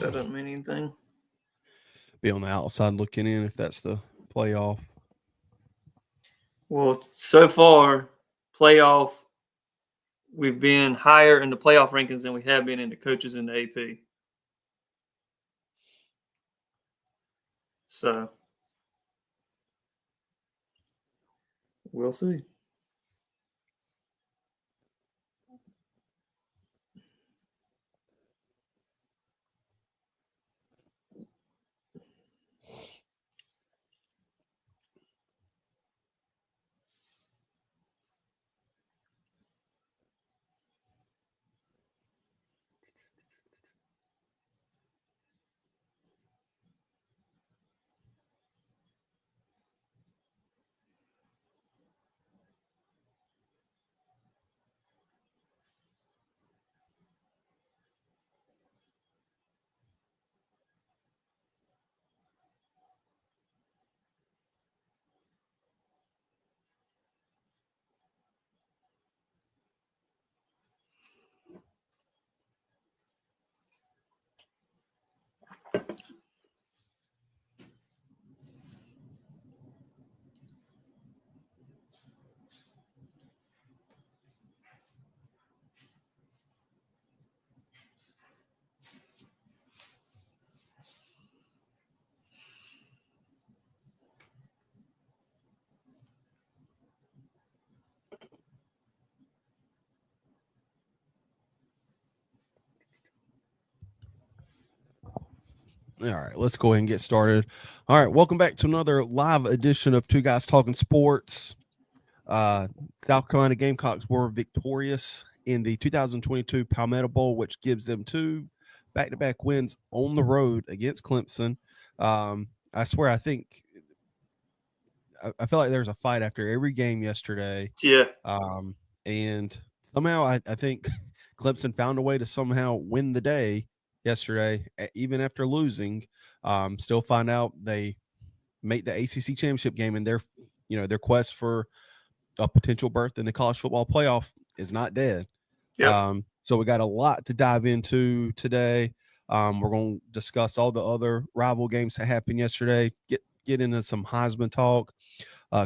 That doesn't mean anything. Be on the outside looking in if that's the playoff. Well, so far, playoff, we've been higher in the playoff rankings than we have been in the coaches in the AP. So, we'll see. All right, let's go ahead and get started. All right, welcome back to another live edition of Two Guys Talking Sports. South Carolina Gamecocks were victorious in the 2022 Palmetto Bowl, which gives them 2 back-to-back wins on the road against Clemson. I swear, I feel like there was a fight after every game yesterday. Yeah. And somehow I think Clemson found a way to somehow win the day yesterday, even after losing. Still find out they make the ACC championship game, and their quest for a potential berth in the college football playoff is not dead. Yep. So we got a lot to dive into today. We're going to discuss all the other rival games that happened yesterday, get into some Heisman talk,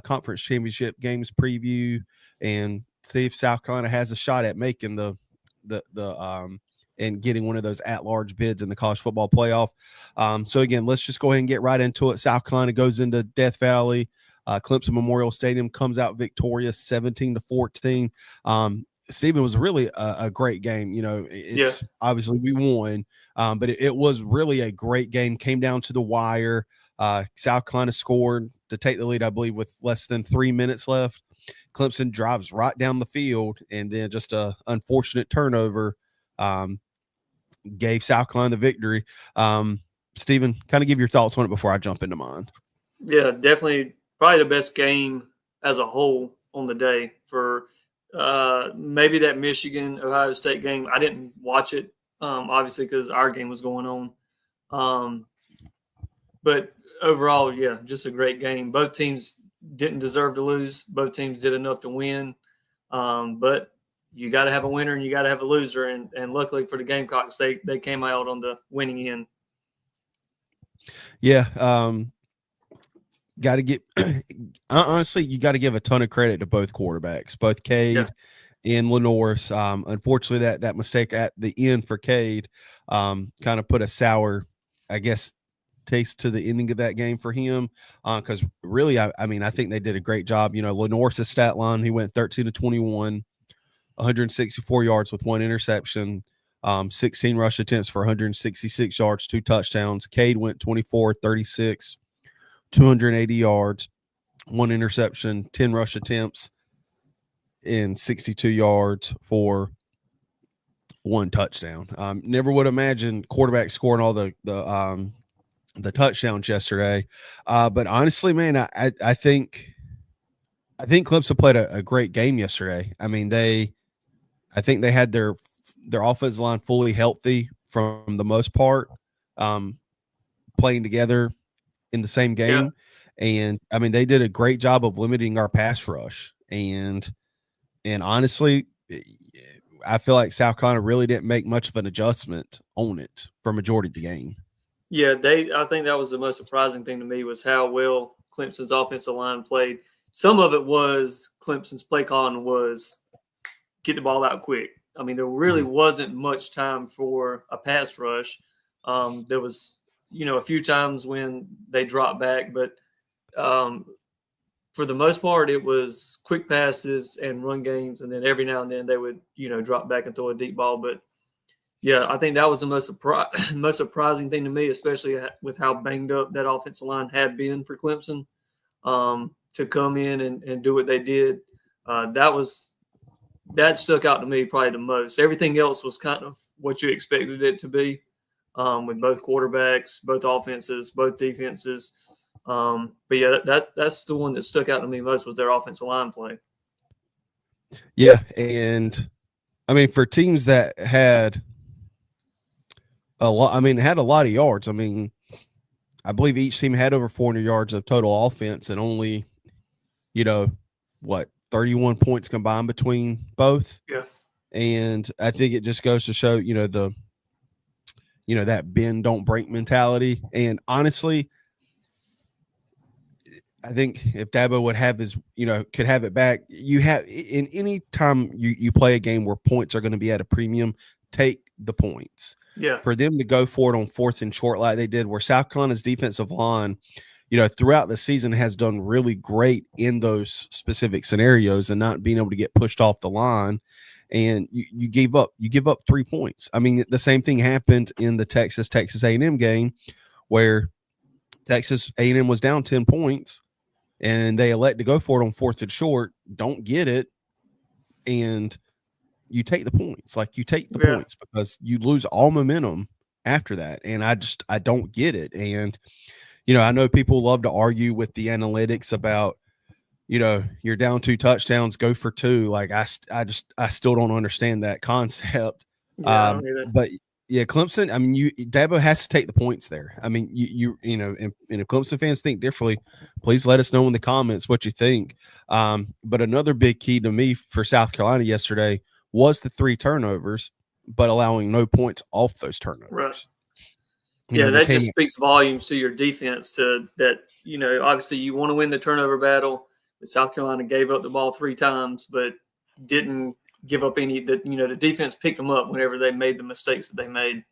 conference championship games preview, and see if South Carolina has a shot at making the and getting one of those at-large bids in the college football playoff. So again, let's just go ahead and get right into it. South Carolina goes into Death Valley. Clemson Memorial Stadium comes out victorious, 17-14. Stephen, was really a great game. It's obviously we won, but it was really a great game. Came down to the wire. South Carolina scored to take the lead, I believe, with less than 3 minutes left. Clemson drives right down the field, and then just a unfortunate turnover gave South Carolina the victory. Stephen, kind of give your thoughts on it before I jump into mine. Yeah, definitely probably the best game as a whole on the day. For maybe that Michigan-Ohio State game, I didn't watch it, obviously, because our game was going on. But overall, yeah, just a great game. Both teams didn't deserve to lose. Both teams did enough to win. But you got to have a winner and you got to have a loser. And luckily for the Gamecocks, they came out on the winning end. Yeah. Got to get honestly, you got to give a ton of credit to both quarterbacks, both Cade and Lenoris. Unfortunately, that mistake at the end for Cade kind of put a sour, I guess, taste to the ending of that game for him. Because really, I think they did a great job. Lenoris' stat line, he went 13-21, 164 yards with 1 interception, 16 rush attempts for 166 yards, 2 touchdowns. Cade went 24-36. 280 yards, 1 interception, 10 rush attempts, and 62 yards for 1 touchdown. Never would imagine quarterback scoring all the touchdowns yesterday. But honestly, man, I think Clemson played a great game yesterday. I think they had their offensive line fully healthy from the most part, playing together in the same game. And they did a great job of limiting our pass rush. And honestly, I feel like South Carolina really didn't make much of an adjustment on it for majority of the game. Yeah, I think that was the most surprising thing to me was how well Clemson's offensive line played. Some of it was Clemson's play calling was get the ball out quick. I mean, there really wasn't much time for a pass rush. There was, a few times when they dropped back, but for the most part, it was quick passes and run games, and then every now and then they would, drop back and throw a deep ball. But yeah, I think that was the most surprising thing to me, especially with how banged up that offensive line had been for Clemson. To come in and do what they did, that stuck out to me probably the most. Everything else was kind of what you expected it to be, with both quarterbacks, both offenses, both defenses. But yeah, that's the one that stuck out to me most was their offensive line play. Yeah, and I mean for teams that had a lot, had a lot of yards. I mean, I believe each team had over 400 yards of total offense and only, 31 points combined between both. Yeah. And I think it just goes to show, that bend don't break mentality. And honestly, I think if Dabo would have his, could have it back, you have in any time you play a game where points are going to be at a premium, take the points. Yeah. For them to go for it on 4th and short like they did, where South Carolina's defensive line, throughout the season has done really great in those specific scenarios and not being able to get pushed off the line. And you give up 3 points. I mean, the same thing happened in the Texas A&M game where Texas A&M was down 10 points and they elect to go for it on 4th and short, don't get it. And you take the points, points because you lose all momentum after that. And I don't get it. And, I know people love to argue with the analytics about, you're down 2 touchdowns, go for 2. Like I still don't understand that concept. Yeah, but yeah, Clemson, I mean, Dabo has to take the points there. I mean, and if Clemson fans think differently, please let us know in the comments what you think. But another big key to me for South Carolina yesterday was the 3 turnovers, but allowing no points off those turnovers. Right. That just speaks volumes to your defense that, obviously you want to win the turnover battle. But South Carolina gave up the ball 3 times, but didn't give up any. The defense picked them up whenever they made the mistakes that they made.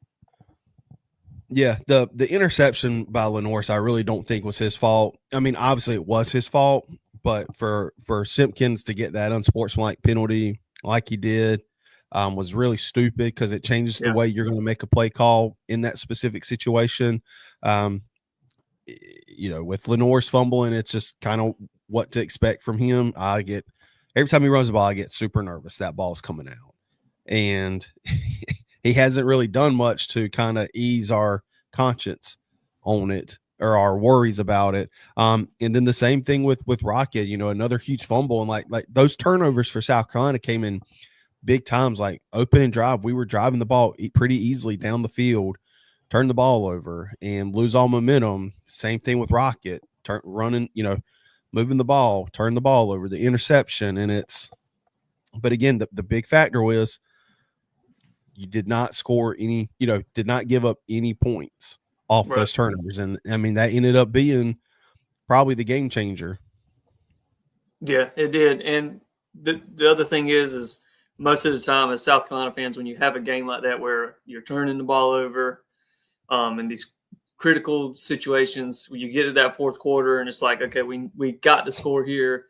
Yeah, the interception by Lenoir, I really don't think was his fault. I mean, obviously it was his fault, but for Simpkins to get that unsportsmanlike penalty like he did, was really stupid because it changes the way you're going to make a play call in that specific situation. With Lenoir's fumbling, it's just kind of what to expect from him. Every time he runs the ball, I get super nervous that ball's coming out. And he hasn't really done much to kind of ease our conscience on it or our worries about it. And then the same thing with Rocket, another huge fumble. And like those turnovers for South Carolina came in big times, like open and drive. We were driving the ball pretty easily down the field, turn the ball over and lose all momentum. Same thing with Rocket, running, moving the ball, turn the ball over, the interception. And but again, the big factor was you did not score any, did not give up any points off those turnovers. And I mean, that ended up being probably the game changer. Yeah, it did. And the other thing is most of the time as South Carolina fans, when you have a game like that where you're turning the ball over in these critical situations, when you get to that 4th quarter and it's like, okay, we got the score here.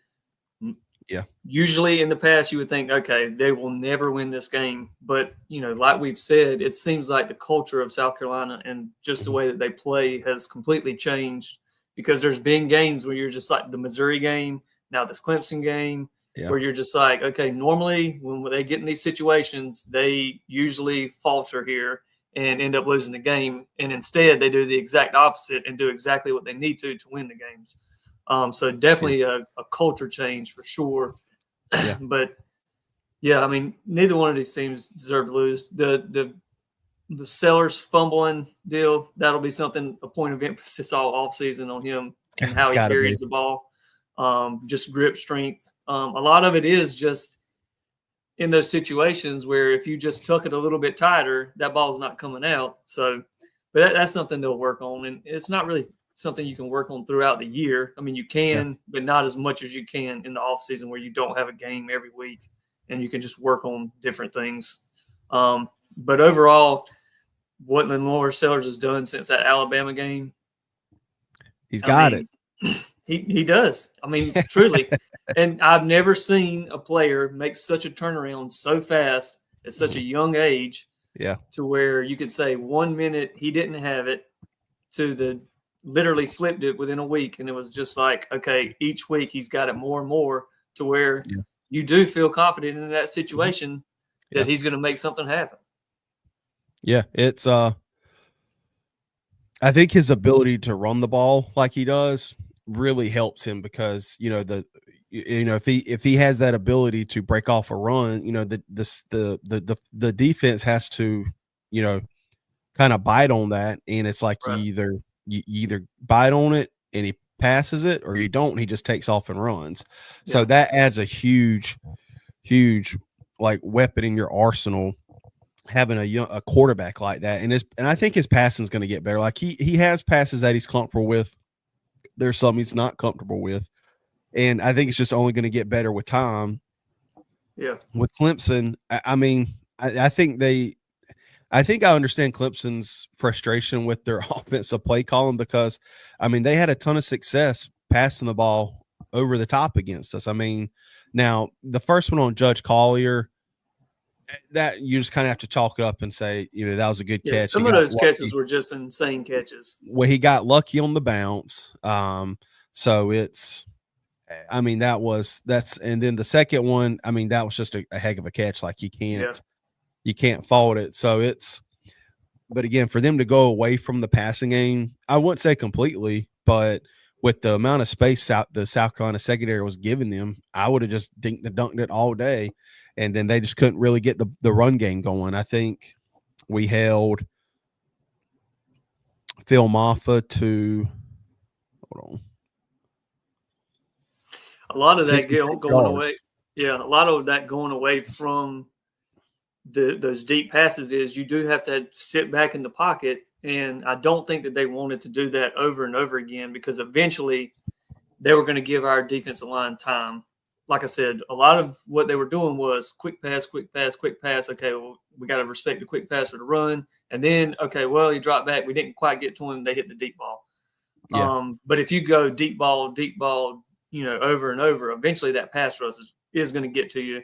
Yeah. Usually in the past you would think, okay, they will never win this game. But, like we've said, it seems like the culture of South Carolina and just the way that they play has completely changed because there's been games where you're just like the Missouri game, now this Clemson game, where you're just like, okay, normally when they get in these situations, they usually falter here and end up losing the game. And instead they do the exact opposite and do exactly what they need to win the games. So definitely a culture change for sure. Yeah. But yeah, I mean, neither one of these teams deserve to lose. The Sellers fumbling deal, that'll be a point of emphasis all offseason on him and how he carries the ball. Just grip strength. A lot of it is just in those situations where if you just tuck it a little bit tighter, that ball's not coming out. So, but that's something they'll work on, and it's not really something you can work on throughout the year. I mean, you can, but not as much as you can in the off season where you don't have a game every week, and you can just work on different things. But overall, what Lenore Sellers has done since that Alabama game, he's got it. He does. I mean, truly. And I've never seen a player make such a turnaround so fast at such a young age. Yeah. To where you could say 1 minute he didn't have it to the literally flipped it within a week. And it was just like, okay, each week he's got it more and more to where you do feel confident in that situation that he's going to make something happen. Yeah. It's, I think his ability to run the ball like he does really helps him because, if he has that ability to break off a run, the defense has to, kind of bite on that. And it's like you either bite on it and he passes it, or you don't, and he just takes off and runs. Yeah. So that adds a huge like weapon in your arsenal, having a quarterback like that. And I think his passing is going to get better. Like he has passes that he's comfortable with. There's some he's not comfortable with. And I think it's just only going to get better with time. Yeah. With Clemson, I mean, I think I understand Clemson's frustration with their offensive play calling because, I mean, they had a ton of success passing the ball over the top against us. I mean, now the first one on Judge Collier, that you just kind of have to chalk up and say, that was a good catch. Some of those catches were just insane catches. Well, he got lucky on the bounce. So it's, I mean, and then the second one, I mean, that was just a heck of a catch. Like you can't fault it. So but again, for them to go away from the passing game, I wouldn't say completely, but with the amount of space the South Carolina secondary was giving them, I would have just dunked it all day. And then they just couldn't really get the run game going. I think we held Phil Maffa to, hold on. A lot of that going away. Yeah, a lot of that going away from those deep passes is you do have to sit back in the pocket. And I don't think that they wanted to do that over and over again because eventually they were going to give our defensive line time. Like I said, a lot of what they were doing was quick pass, quick pass, quick pass. Okay, well, we got to respect the quick pass or the run. And then, okay, well, he dropped back. We didn't quite get to him. They hit the deep ball. Yeah. But if you go deep ball, over and over, eventually that pass rush is going to get to you,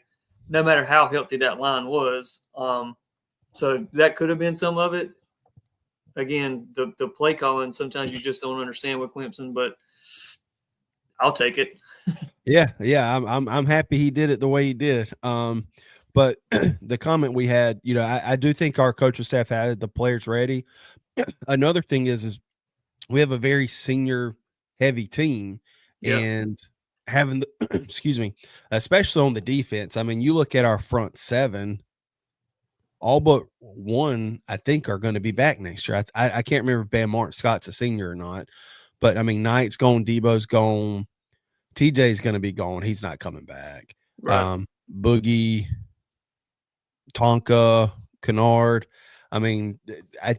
no matter how healthy that line was. So that could have been some of it. Again, the play calling, sometimes you just don't understand with Clemson, but I'll take it. Yeah. I'm happy he did it the way he did. But the comment we had, I do think our coaching staff had the players ready. Another thing is we have a very senior heavy team, and having excuse me, especially on the defense. I mean, you look at our front seven, all but one, I think, are going to be back next year. I can't remember if Bam Martin Scott's a senior or not, but I mean, Knight's gone, Debo's gone, TJ's going to be gone. He's not coming back. Right. Boogie, Tonka, Kennard. I mean,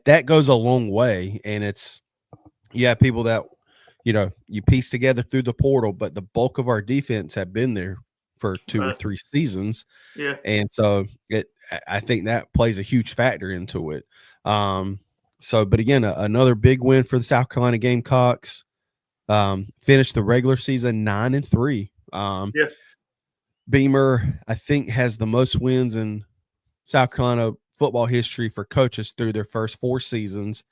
that goes a long way, and it's people that you piece together through the portal, but the bulk of our defense have been there for 2 or 3 seasons. Yeah. And so I think that plays a huge factor into it. But again, another big win for the South Carolina Gamecocks. Finished the regular season 9-3. Beamer, I think, has the most wins in South Carolina football history for coaches through their first 4 seasons,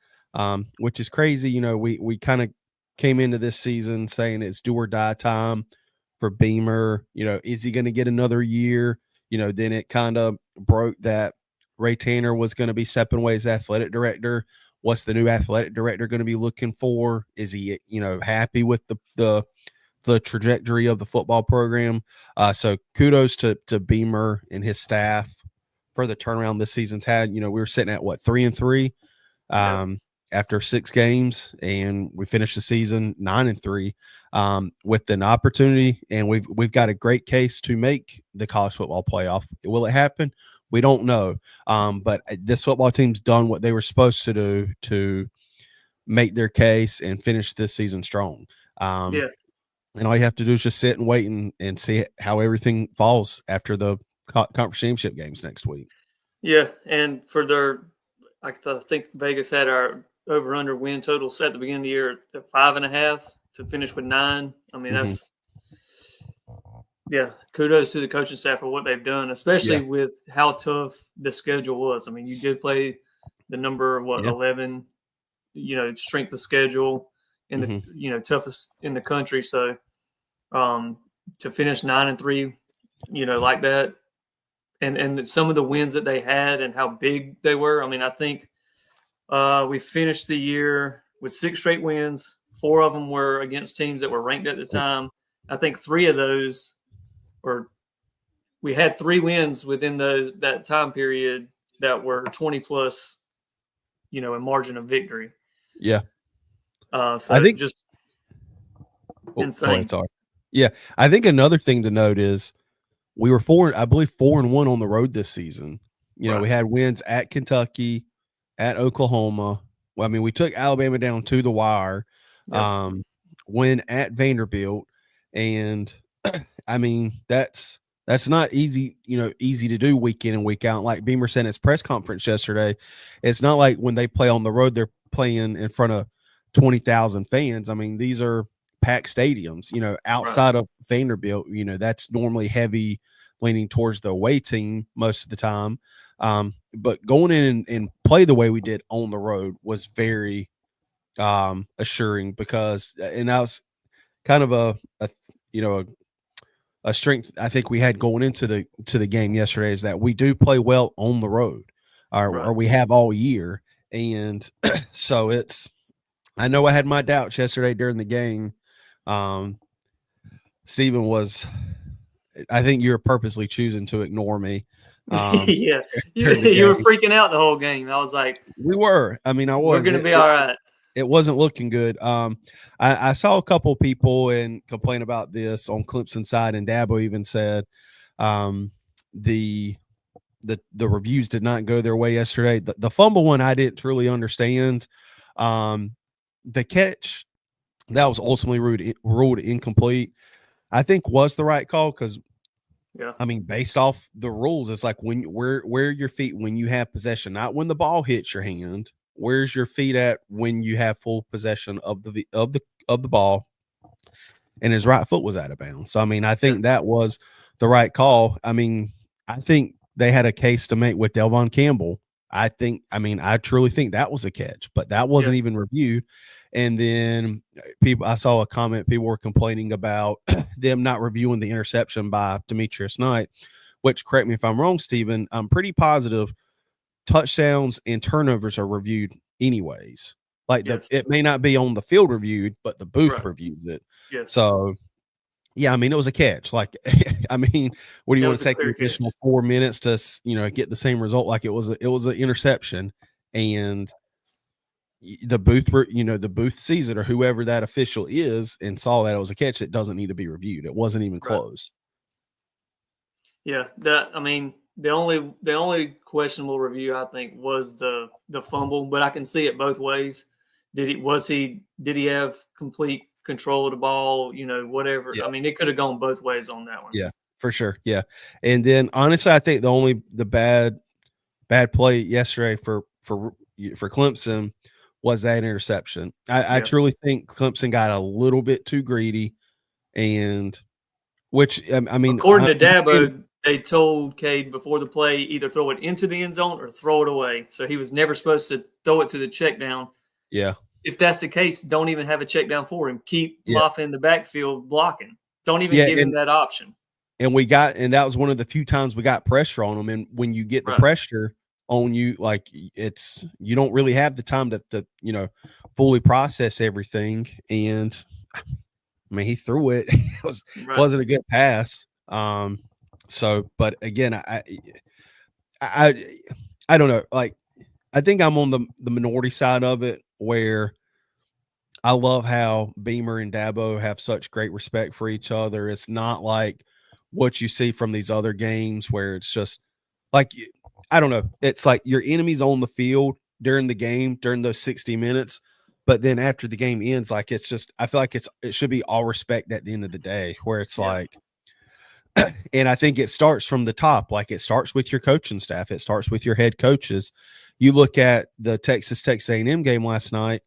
which is crazy. We kind of came into this season saying it's do or die time for Beamer. Is he going to get another year? Then it kind of broke that Ray Tanner was going to be stepping away as athletic director. What's the new athletic director going to be looking for? Is he, happy with the trajectory of the football program? So kudos to Beamer and his staff for the turnaround this season's had. We were sitting at 3-3. after 6 games, and we finished the season 9-3 with an opportunity, and we've got a great case to make the college football playoff. Will it happen? We don't know. But this football team's done what they were supposed to do to make their case and finish this season strong. Yeah. And all you have to do is just sit and wait and see how everything falls after the conference championship games next week. Yeah, and for their, I think Vegas had our over/under win total set at the beginning of the year at 5.5 to finish with 9. I mean, that's kudos to the coaching staff for what they've done, especially with how tough the schedule was. I mean, you did play the number 11, strength of schedule in the toughest in the country. So to finish 9-3, like that. And some of the wins that they had and how big they were. I mean, I think we finished the year with 6 straight wins. 4 of them were against teams that were ranked at the time. I think 3 of those we had 3 wins within that time period that were 20 plus, in margin of victory. Yeah. So I think just insane. Sorry. Yeah. I think another thing to note is we were 4-1 on the road this season. We had wins at Kentucky, at Oklahoma. Well, I mean, we took Alabama down to the wire, win at Vanderbilt. And I mean, that's not easy, easy to do week in and week out. Like Beamer said in his press conference yesterday, it's not like when they play on the road, they're playing in front of 20,000 fans. I mean, these are packed stadiums, outside of Vanderbilt, that's normally heavy leaning towards the away team most of the time. But going in and play the way we did on the road was very assuring, because, and that was kind of a strength I think we had going into the game yesterday, is that we do play well on the road, or we have all year. And so I know I had my doubts yesterday during the game. Stephen I think you're purposely choosing to ignore me. Yeah, you were freaking out the whole game. I was like, we were. I mean, I was. We're going to be all right. It wasn't looking good. I saw a couple of people complain about this on Clemson side, and Dabo even said the reviews did not go their way yesterday. The fumble one I didn't truly understand. The catch that was ultimately ruled incomplete, I think was the right call, because I mean, based off the rules, it's like where are your feet when you have possession, not when the ball hits your hand. Where's your feet at when you have full possession of the ball? And his right foot was out of bounds. So I mean, I think that was the right call. I mean, I think they had a case to make with Delvon Campbell. I truly think that was a catch, but that wasn't even reviewed. And then I saw a comment, people were complaining about them not reviewing the interception by Demetrius Knight, which, correct me if I'm wrong, Stephen, I'm pretty positive touchdowns and turnovers are reviewed anyways. Like it may not be on the field reviewed, but the booth reviews it. Yes. So yeah, I mean, it was a catch. Like, I mean, what do you want to take an additional 4 minutes to, get the same result? Like it was an interception, and the booth sees it, or whoever that official is, and saw that it was a catch that doesn't need to be reviewed. It wasn't even close. Yeah. The only questionable review, I think, was the fumble, but I can see it both ways. Did he have complete control of the ball? Whatever. Yeah. I mean, it could have gone both ways on that one. Yeah, for sure. Yeah. And then honestly, I think the bad play yesterday for Clemson was that interception. I truly think Clemson got a little bit too greedy, and which, I mean, according to Dabo, they told Cade before the play, either throw it into the end zone or throw it away. So he was never supposed to throw it to the check down. Yeah. If that's the case, don't even have a check down for him. Keep Moffa in the backfield blocking. Don't even give him that option. And that was one of the few times we got pressure on him. And when you get the pressure on you, like you don't really have the time to fully process everything. And I mean, he threw it. It wasn't a good pass. So, but again, I don't know. Like, I think I'm on the minority side of it. where I love how Beamer and Dabo have such great respect for each other. It's not like what you see from these other games where it's just like, I don't know. It's like your enemy's on the field during the game, during those 60 minutes. But then after the game ends, like it's just, I feel like it should be all respect at the end of the day, where it's like, and I think it starts from the top. Like it starts with your coaching staff. It starts with your head coaches. You look at the Texas A&M game last night.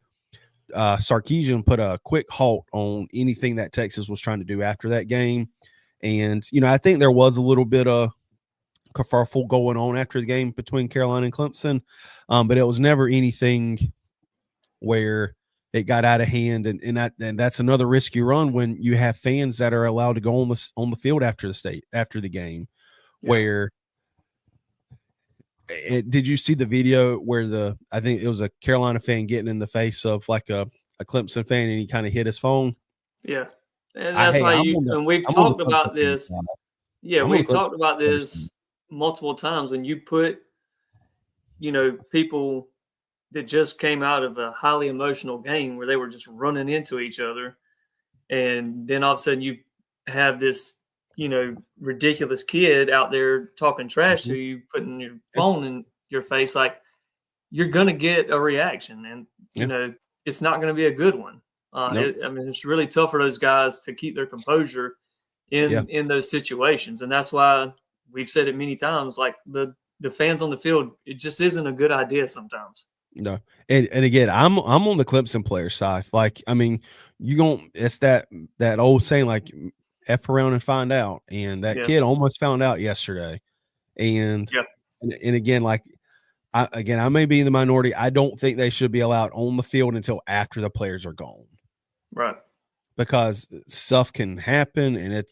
Sarkisian put a quick halt on anything that Texas was trying to do after that game. And, I think there was a little bit of kerfuffle going on after the game between Carolina and Clemson. But it was never anything where it got out of hand. And that's another risk you run when you have fans that are allowed to go on the field after the game, where did you see the video where I think it was a Carolina fan getting in the face of like a Clemson fan and he kind of hit his phone? Yeah. And that's why and we've talked about this. Yeah, we've talked about this multiple times. When you put, people that just came out of a highly emotional game where they were just running into each other, and then all of a sudden you have this, ridiculous kid out there talking trash to you, putting your phone in your face, like you're going to get a reaction, and, it's not going to be a good one. It's really tough for those guys to keep their composure in those situations. And that's why we've said it many times, like the fans on the field, it just isn't a good idea sometimes. No. And again, I'm on the Clemson player side. Like, it's that old saying, like, F around and find out. And that kid almost found out yesterday. And again, like, I may be in the minority. I don't think they should be allowed on the field until after the players are gone. Right. Because stuff can happen, and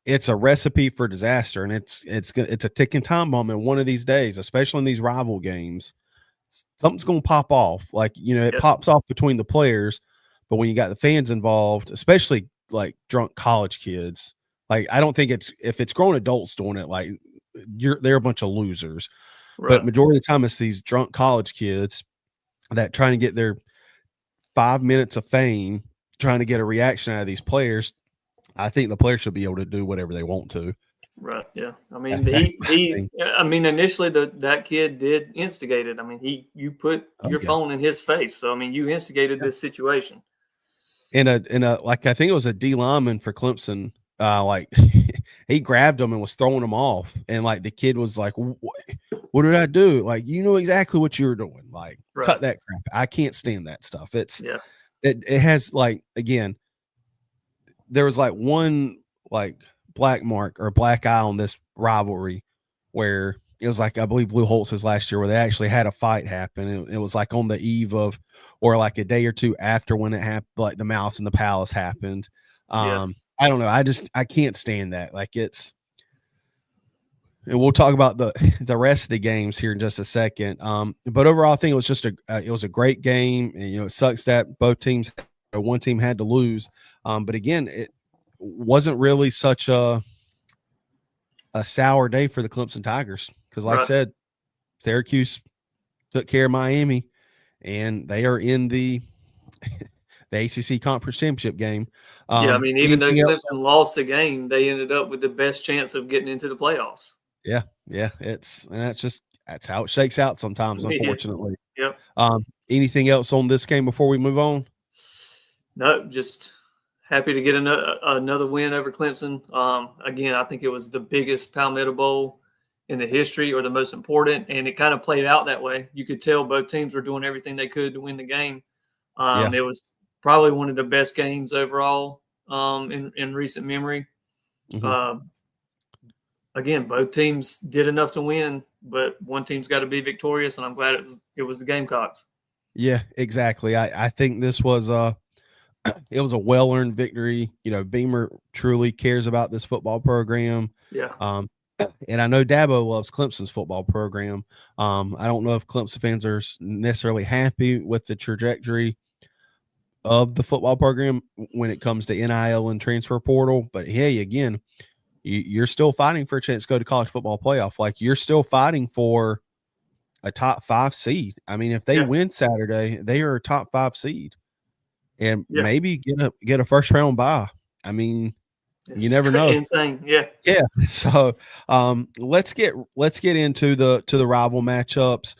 it's a recipe for disaster, and it's a ticking time bomb. And one of these days, especially in these rival games, something's going to pop off. Like, it pops off between the players, but when you got the fans involved, especially like drunk college kids, like I don't think if it's grown adults doing it, like they're a bunch of losers. Right. But majority of the time it's these drunk college kids that trying to get their 5 minutes of fame, trying to get a reaction out of these players. I think the players should be able to do whatever they want to. Right. Yeah. Initially that kid did instigate it. You put your phone in his face. So, you instigated this situation. In a like, I think it was a D lineman for Clemson. Like he grabbed him and was throwing him off. And like, the kid was like, what did I do? Like, you know exactly what you were doing. Like, cut that crap. I can't stand that stuff. It has, like, again, there was like one like black mark or black eye on this rivalry where it was like, I believe Lou Holtz's last year, where they actually had a fight happen. It was like on the eve of, or like a day or two after when it happened, like the Mouse and the Palace happened. I don't know. I can't stand that. Like and we'll talk about the rest of the games here in just a second. But overall, I think it was just it was a great game. And, it sucks that both teams, one team had to lose. But again, it wasn't really such a sour day for the Clemson Tigers. Because like I said, Syracuse took care of Miami, and they are in the ACC Conference Championship game. Even though Clemson lost the game, they ended up with the best chance of getting into the playoffs. Yeah. That's how it shakes out sometimes, unfortunately. Yep. Anything else on this game before we move on? No, just happy to get another win over Clemson. Again, I think it was the biggest Palmetto Bowl in the history, or the most important, and it kind of played out that way. You could tell both teams were doing everything they could to win the game. It was probably one of the best games overall in recent memory. Mm-hmm. Again, both teams did enough to win, but one team's got to be victorious, and I'm glad it was the Gamecocks. Yeah, exactly. I think this was it was a well-earned victory. Beamer truly cares about this football program. Yeah. And I know Dabo loves Clemson's football program. I don't know if Clemson fans are necessarily happy with the trajectory of the football program when it comes to NIL and transfer portal. But hey, again, you're still fighting for a chance to go to college football playoff. Like, you're still fighting for a top 5 seed. I mean, if they win Saturday, they are a top 5 seed, and maybe get a first round bye. I mean, you never know. Insane, yeah. So let's get into the rival matchups.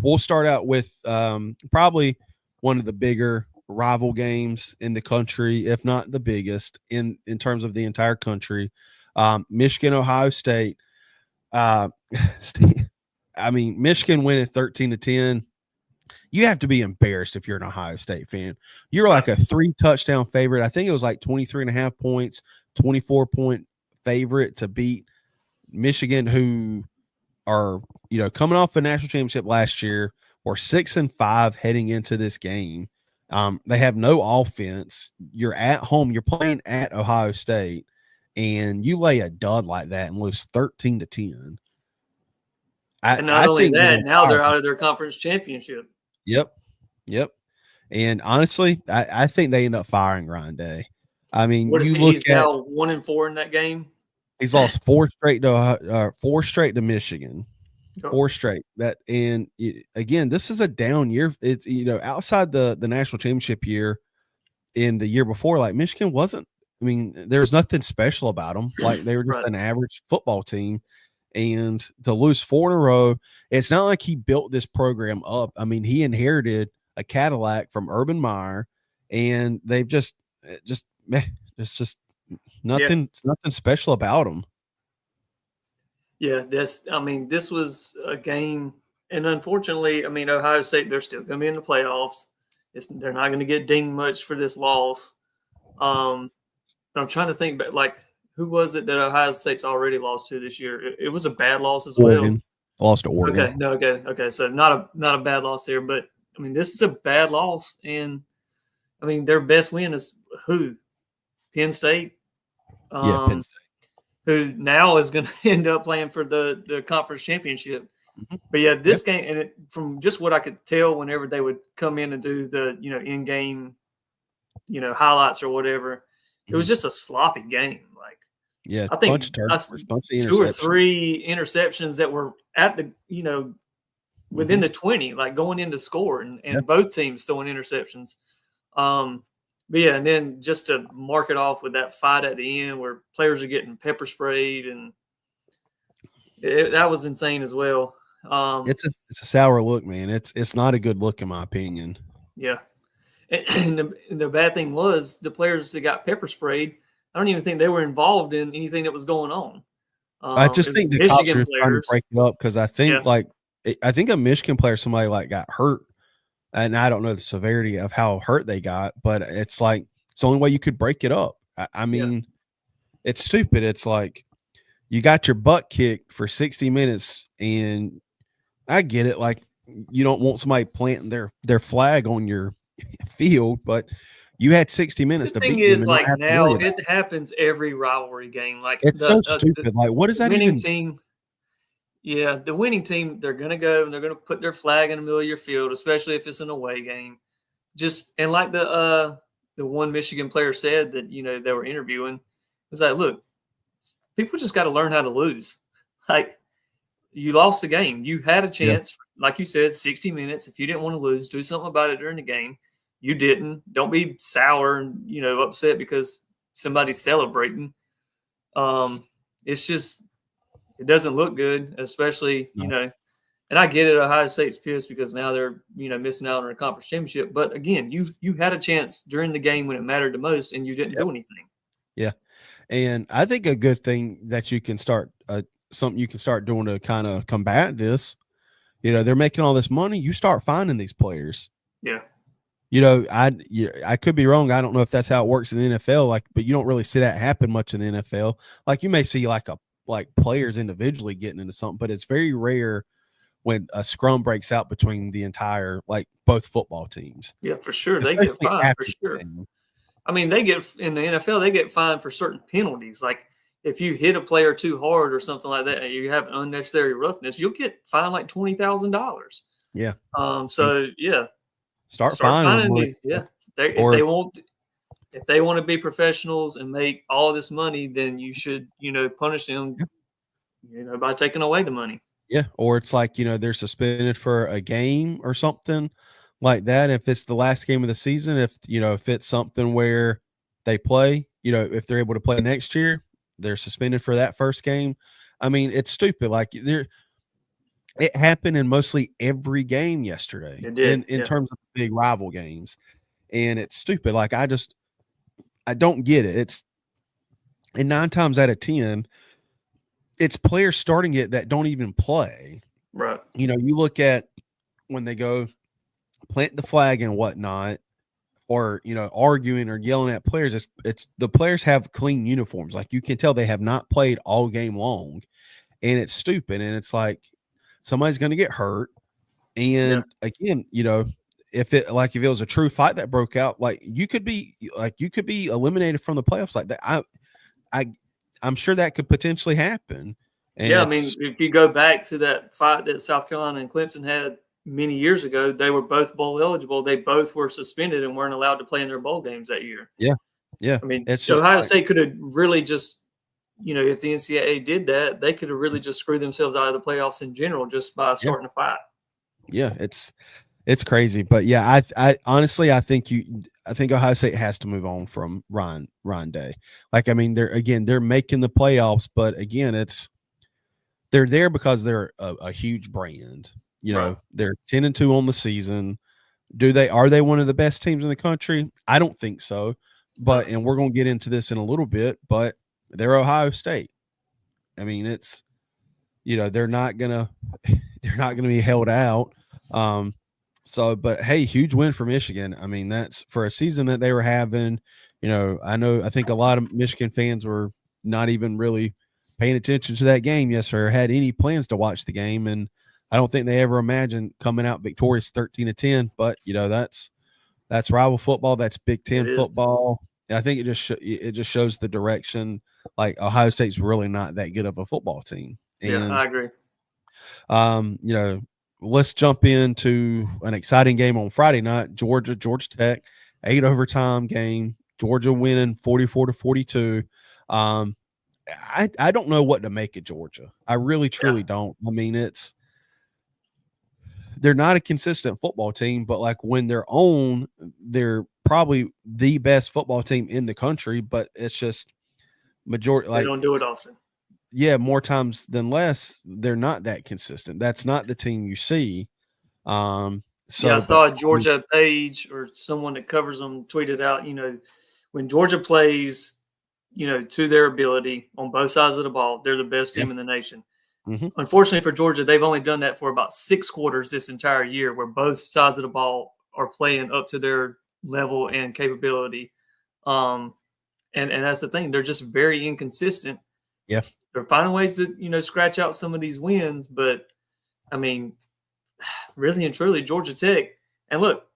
We'll start out with probably one of the bigger rival games in the country, if not the biggest in terms of the entire country. Michigan, Ohio State. I mean, Michigan winning 13-10. You have to be embarrassed if you're an Ohio State fan. You're like a 3 touchdown favorite. I think it was like 23.5 points, 24-point favorite to beat Michigan, who are, coming off a national championship last year, or 6-5 heading into this game. They have no offense. You're at home. You're playing at Ohio State, and you lay a dud like that and lose 13-10. And not only that, now they're out of their conference championship. Yep. And honestly, I think they end up firing Ryan Day. I mean, he's now 1-4 in that game. He's lost 4 straight to Michigan. 4 straight. Again, this is a down year. It's outside the national championship year in the year before, like Michigan wasn't. I mean, there's nothing special about them. Like they were just an average football team. And to lose 4 in a row, it's not like he built this program up. I mean, he inherited a Cadillac from Urban Meyer, and they've it's just nothing. It's nothing special about them. Yeah, this was a game, and unfortunately, Ohio State, they're still going to be in the playoffs. They're not going to get dinged much for this loss. I'm trying to think, but like, who was it that Ohio State's already lost to this year? It was a bad loss as Oregon. Well. Lost to Oregon. Okay. So not a bad loss there, but this is a bad loss, and their best win is who? Penn State. Penn State. Who now is going to end up playing for the conference championship. Mm-hmm. But this game, and from just what I could tell, whenever they would come in and do the in-game highlights or whatever, it was just a sloppy game. I think bunch of 2 or 3 interceptions that were at the within the 20, like going in to score, and both teams throwing interceptions. And then just to mark it off with that fight at the end where players are getting pepper sprayed, and that was insane as well. It's a sour look, man. It's not a good look in my opinion. Yeah, and the bad thing was the players that got pepper sprayed, I don't even think they were involved in anything that was going on. I just think the cops are trying to break it up, because I think I think a Michigan player, somebody got hurt, and I don't know the severity of how hurt they got, but it's like it's the only way you could break it up. I mean, it's stupid. It's like you got your butt kicked for 60 minutes, and I get it. Like you don't want somebody planting their flag on your field, but you had 60 minutes to beat them. The thing is, like now, it happens every rivalry game. Like it's so stupid. Like, what does that even? Team, the winning team, they're gonna go and they're gonna put their flag in the middle of your field, especially if it's an away game. And like the one Michigan player said that they were interviewing, it was like, look, people just got to learn how to lose. Like you lost the game, you had a chance, like you said, 60 minutes. If you didn't want to lose, do something about it during the game. You didn't. Don't be sour and upset because somebody's celebrating. It's just it doesn't look good, especially and I get it. Ohio State's pissed because now they're missing out on a conference championship. But again, you had a chance during the game when it mattered the most, and you didn't do anything. Yeah, and I think a good thing that you can start something you can start doing to kind of combat this. They're making all this money. You start finding these players. Yeah. I could be wrong. I don't know if that's how it works in the NFL. But you don't really see that happen much in the NFL. Like you may see like players individually getting into something, but it's very rare when a scrum breaks out between the entire both football teams. Yeah, for sure. They get fined for sure. They get in the NFL. They get fined for certain penalties. Like if you hit a player too hard or something like that, and you have unnecessary roughness, you'll get fined like $20,000. Yeah. So yeah. Start finding them. Yeah. If they want to be professionals and make all this money, then you should, punish them, by taking away the money. Yeah, or it's like, they're suspended for a game or something like that. If it's the last game of the season, if it's something where they play, if they're able to play next year, they're suspended for that first game. I mean, it's stupid. Like it happened in mostly every game yesterday It did. in Yeah. terms of big rival games. And it's stupid. Like I don't get it. And 9 times out of 10, it's players starting it that don't even play. Right. You look at when they go plant the flag and whatnot, or arguing or yelling at players. It's the players have clean uniforms. Like you can tell they have not played all game long, and it's stupid. And it's like somebody's going to get hurt. And again, if it was a true fight that broke out, you could be eliminated from the playoffs like that. I'm sure that could potentially happen. And I mean, if you go back to that fight that South Carolina and Clemson had many years ago, they were both bowl eligible. They both were suspended and weren't allowed to play in their bowl games that year. Yeah. I mean, it's just Ohio State could have really just, if the NCAA did that, they could have really just screwed themselves out of the playoffs in general just by starting a fight. Yeah, it's crazy. But yeah, I honestly I think Ohio State has to move on from Ryan Day. Like, I mean, they're making the playoffs, but again, they're there because they're a huge brand. Right. They're 10-2 on the season. Are they one of the best teams in the country? I don't think so. But and we're going to get into this in a little bit, but they're Ohio State. I mean, it's they're not going to be held out. But hey, huge win for Michigan. I mean, that's for a season that they were having. I think a lot of Michigan fans were not even really paying attention to that game yesterday or had any plans to watch the game, and I don't think they ever imagined coming out victorious 13-10. But that's rival football. That's Big Ten football. And I think it just shows the direction. Like, Ohio State's really not that good of a football team. And, I agree. Let's jump into an exciting game on Friday night. Georgia Tech, 8 overtime game. Georgia winning 44-42. I don't know what to make of Georgia. I really truly don't. I mean, they're not a consistent football team, but like when they're on, they're probably the best football team in the country. But it's just majority. They don't do it often. Yeah, more times than less, they're not that consistent. That's not the team you see. I saw a Georgia page or someone that covers them tweeted out, when Georgia plays, to their ability on both sides of the ball, they're the best team in the nation. Mm-hmm. Unfortunately for Georgia, they've only done that for about 6 quarters this entire year, where both sides of the ball are playing up to their level and capability. And that's the thing. They're just very inconsistent. Yeah. They're finding ways to, scratch out some of these wins. But, I mean, really and truly, Georgia Tech. And look,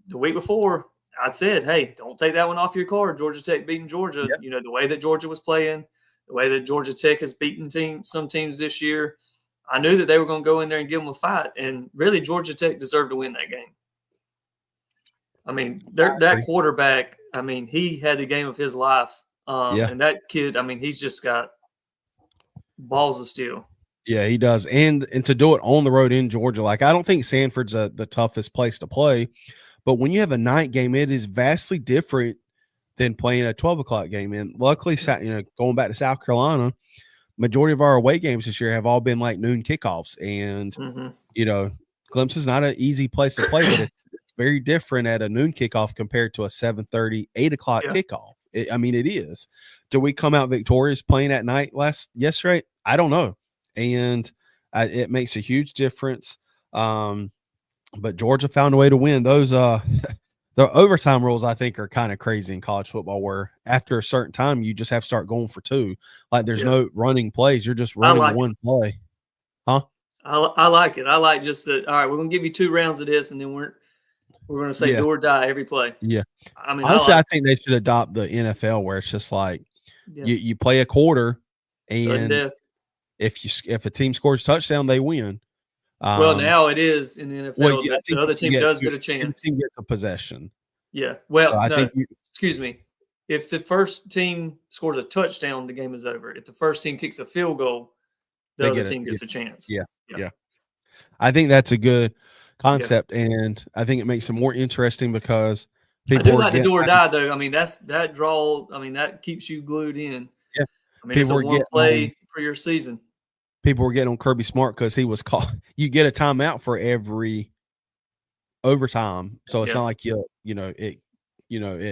the week before, I said, hey, don't take that one off your card. Georgia Tech beating Georgia. Yeah. The way that Georgia was playing, the way that Georgia Tech has beaten some teams this year, I knew that they were going to go in there and give them a fight. And really, Georgia Tech deserved to win that game. I mean, that quarterback, I mean, he had the game of his life. And that kid, I mean, he's just got balls of steel. Yeah, he does. And to do it on the road in Georgia, like, I don't think Sanford's the toughest place to play. But when you have a night game, it is vastly different than playing a 12 o'clock game. And luckily, going back to South Carolina, majority of our away games this year have all been like noon kickoffs. And, Clemson's not an easy place to play, but it's very different at a noon kickoff compared to a 7:30, 8 o'clock kickoff. It is. Do we come out victorious playing at night yesterday? I don't know. And it makes a huge difference. But Georgia found a way to win. Those the overtime rules, I think, are kind of crazy in college football, where after a certain time you just have to start going for 2. Like, there's no running plays. You're just running one play. Huh? I like it. I like just that. All right, we're gonna give you 2 rounds of this, and then we're gonna say do or die every play. Yeah. I mean, honestly, I think they should adopt the NFL, where it's just like you play a quarter, and if a team scores a touchdown, they win. Well, now it is in the NFL. The other team does get a chance. Team gets a possession. Yeah. Well, excuse me. If the first team scores a touchdown, the game is over. If the first team kicks a field goal, the other team gets a chance. Yeah. Yeah. I think that's a good concept, and I think it makes it more interesting because I people do are like the getting do or die though. I mean, that draw. I mean, that keeps you glued in. yeah, I mean, it's people a were one getting play for your season. people were getting on Kirby Smart because he was called. You get a timeout for every overtime, so it's not like it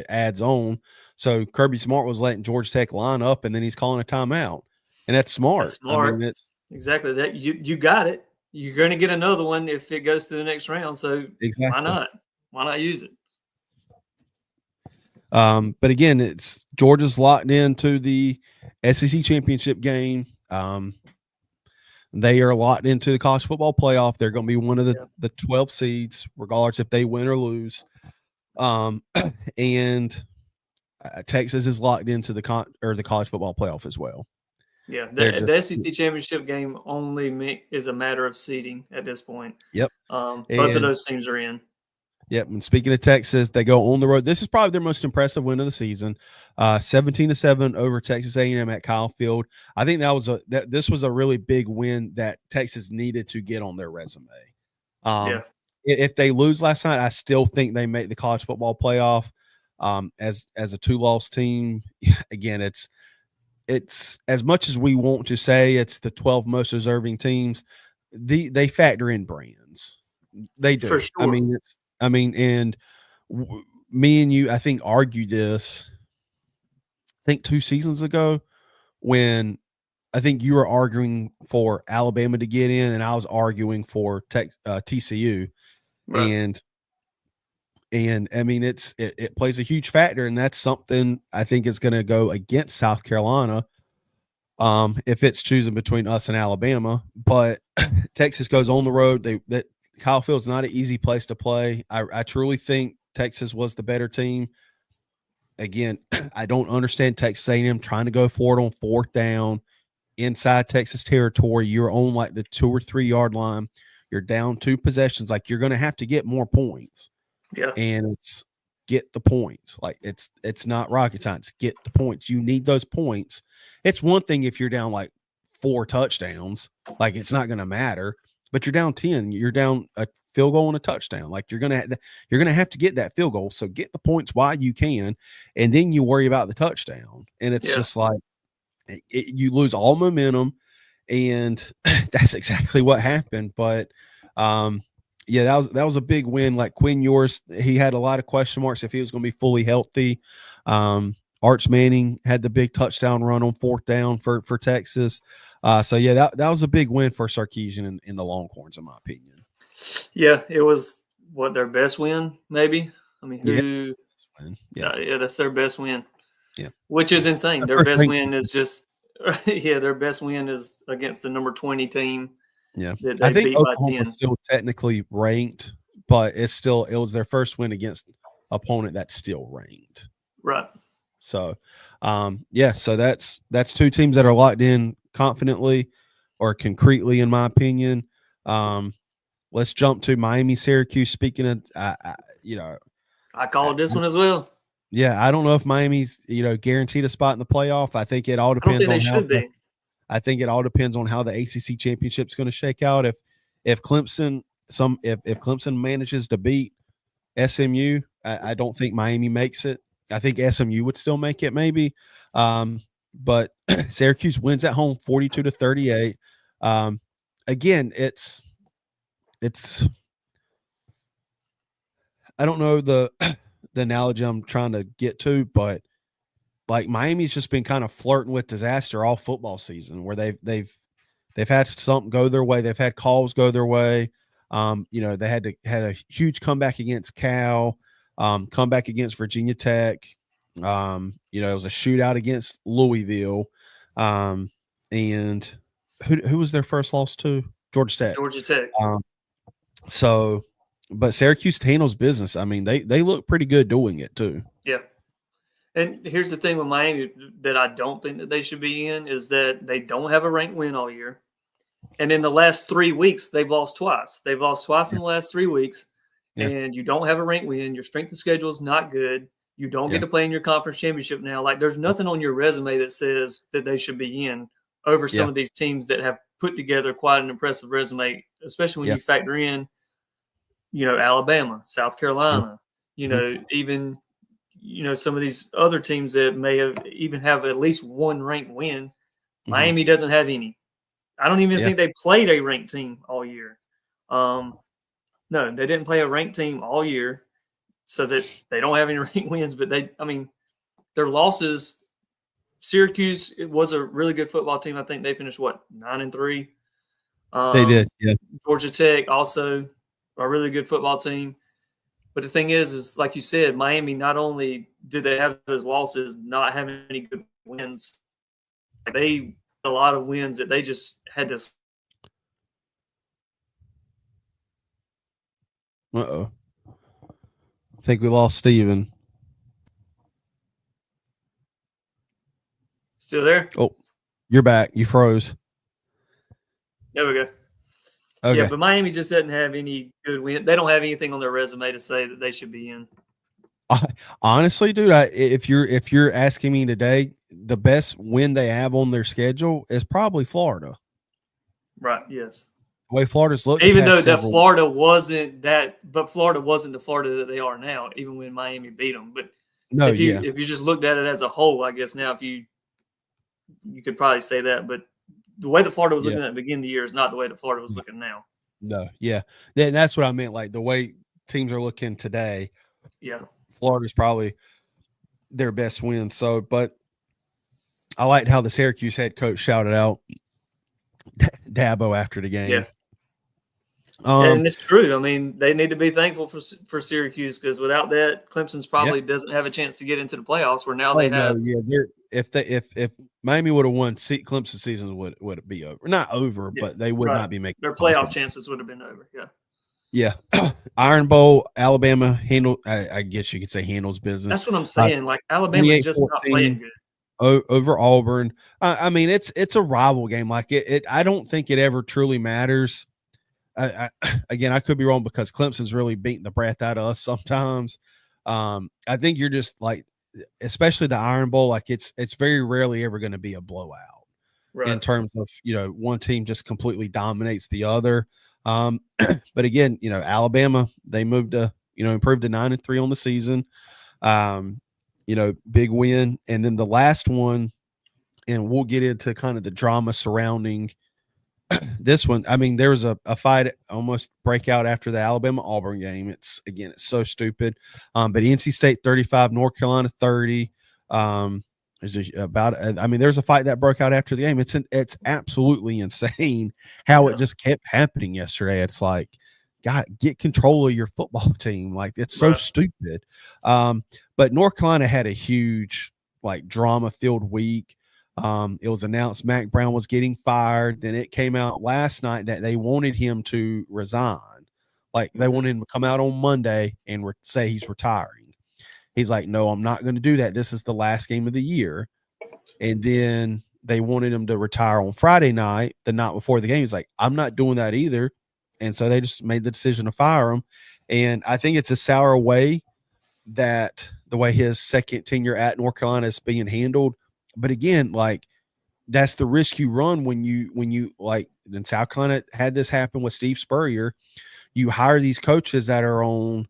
adds on. So Kirby Smart was letting Georgia Tech line up, and then he's calling a timeout, and that's smart. That's smart. I mean, it's exactly that. You got it. You're going to get another one if it goes to the next round. So why exactly. not? Why not use it? But again, it's Georgia's locked into the SEC championship game. They are locked into the college football playoff. They're going to be one of the 12 seeds, regardless if they win or lose. And Texas is locked into the college football playoff as well. Yeah, the SEC championship game only is a matter of seeding at this point. Yep. Both of those teams are in. Yep. And speaking of Texas, they go on the road. This is probably their most impressive win of the season, 17-7 over Texas A&M at Kyle Field. I think this was a really big win that Texas needed to get on their resume. If they lose last night, I still think they make the college football playoff. As a 2-loss team, again, it's as much as we want to say it's the 12 most deserving teams. They factor in brands. They do. For sure. And me and you, I think, argued this, I think 2 seasons ago, when I think you were arguing for Alabama to get in and I was arguing for TCU. Right. And I mean, it plays a huge factor, and that's something I think is going to go against South Carolina if it's choosing between us and Alabama. But Texas goes on the road. That Kyle Field's not an easy place to play. I truly think Texas was the better team. Again, I don't understand Texas A&M trying to go for it on 4th down inside Texas territory. You're on like the 2 or 3 yard line. You're down 2 possessions. Like, you're going to have to get more points. Yeah. And it's get the points. Like, it's not rocket science. Get the points. You need those points. It's one thing if you're down like 4 touchdowns, like it's not going to matter. But you're down 10. You're down a field goal and a touchdown. Like, you're gonna have to get that field goal. So get the points while you can, and then you worry about the touchdown. And it's just like you lose all momentum, and that's exactly what happened. But that was a big win. Like Quinn Ewers, he had a lot of question marks if he was going to be fully healthy. Arch Manning had the big touchdown run on 4th down for Texas. That was a big win for Sarkisian in the Longhorns, in my opinion. Yeah, it was their best win, maybe. I mean, that's their best win. Yeah, which is insane. Their best win is just their best win is against the number 20 team. Yeah, I think Oklahoma was still technically ranked, but it was their first win against opponent that's still ranked. Right. So, so that's 2 teams that are locked in confidently or concretely, in my opinion. Let's jump to Miami, Syracuse. Speaking of, I called this one as well. Yeah, I don't know if Miami's guaranteed a spot in the playoff. I think it all depends on how I think it all depends on how the ACC championship is going to shake out. If Clemson if Clemson manages to beat SMU, I don't think Miami makes it. I think SMU would still make it, maybe. But Syracuse wins at home 42-38. Again, it's I don't know the analogy I'm trying to get to, but like Miami's just been kind of flirting with disaster all football season, where they've had something go their way, they've had calls go their way. They had a huge comeback against Cal, comeback against Virginia Tech. It was a shootout against Louisville. And who was their first loss to? Georgia Tech. Georgia Tech. But Syracuse handles business. I mean, they look pretty good doing it too. Yeah. And here's the thing with Miami that I don't think that they should be in is that they don't have a ranked win all year. And in the last 3 weeks, they've lost twice. They've lost twice in the last 3 weeks. Yeah. And you don't have a ranked win. Your strength of schedule is not good. You don't get to play in your conference championship now. Like, there's nothing on your resume that says that they should be in over some of these teams that have put together quite an impressive resume, especially when you factor in, Alabama, South Carolina, even, some of these other teams that may have at least one ranked win. Miami doesn't have any. I don't even think they played a ranked team all year. No, they didn't play a ranked team all year, so that they don't have any ranked wins. But their losses. Syracuse, it was a really good football team. I think they finished 9-3. They did, yeah. Georgia Tech also a really good football team. But the thing is like you said, Miami, not only did they have those losses, not having any good wins, they had a lot of wins that they just had to. Uh-oh. I think we lost Steven. Still there? Oh, you're back. You froze. There we go. Okay. Yeah, but Miami just doesn't have any good win. They don't have anything on their resume to say that they should be in. Honestly, dude, if you're asking me today, the best win they have on their schedule is probably Florida. Right. Yes. The way Florida's looking, even though that Florida wasn't the Florida that they are now, even when Miami beat them. But if you just looked at it as a whole, I guess now you could probably say that. But the way that Florida was looking at the beginning of the year is not the way that Florida was looking now. No, yeah, and that's what I meant. Like the way teams are looking today. Yeah, Florida's probably their best win. So, but I liked how the Syracuse head coach shouted out Dabo after the game. Yeah. And it's true. I mean, they need to be thankful for Syracuse, because without that, Clemson's probably doesn't have a chance to get into the playoffs. Where now they have. If Miami would have won, Clemson season would be over. Not over, but they would not be making their playoff chances would have been over. Yeah. Iron Bowl, Alabama handle. I guess you could say handles business. That's what I'm saying. Like Alabama's just not playing good. Over Auburn. I mean, it's a rival game. Like it. I don't think it ever truly matters. Again, I could be wrong, because Clemson's really beating the breath out of us sometimes. I think you're just like, especially the Iron Bowl, like it's very rarely ever going to be a blowout in terms of, one team just completely dominates the other. But again, Alabama, they moved to, improved to 9-3 on the season. Big win. And then the last one, and we'll get into kind of the drama surrounding this one. I mean, there was a fight, almost breakout after the Alabama-Auburn game. It's so stupid. But NC State 35, North Carolina 30. There's a fight that broke out after the game. It's absolutely insane how it just kept happening yesterday. It's like, God, get control of your football team. Like, it's so stupid. But North Carolina had a huge, drama-filled week. It was announced Mac Brown was getting fired. Then it came out last night that they wanted him to resign. Like, they wanted him to come out on Monday and say he's retiring. He's like, no, I'm not going to do that. This is the last game of the year. And then they wanted him to retire on Friday night, the night before the game. He's like, I'm not doing that either. And so they just made the decision to fire him. And I think it's a sour way that the way his second tenure at North Carolina is being handled. But again, that's the risk you run when you in South Carolina had this happen with Steve Spurrier. You hire these coaches that are on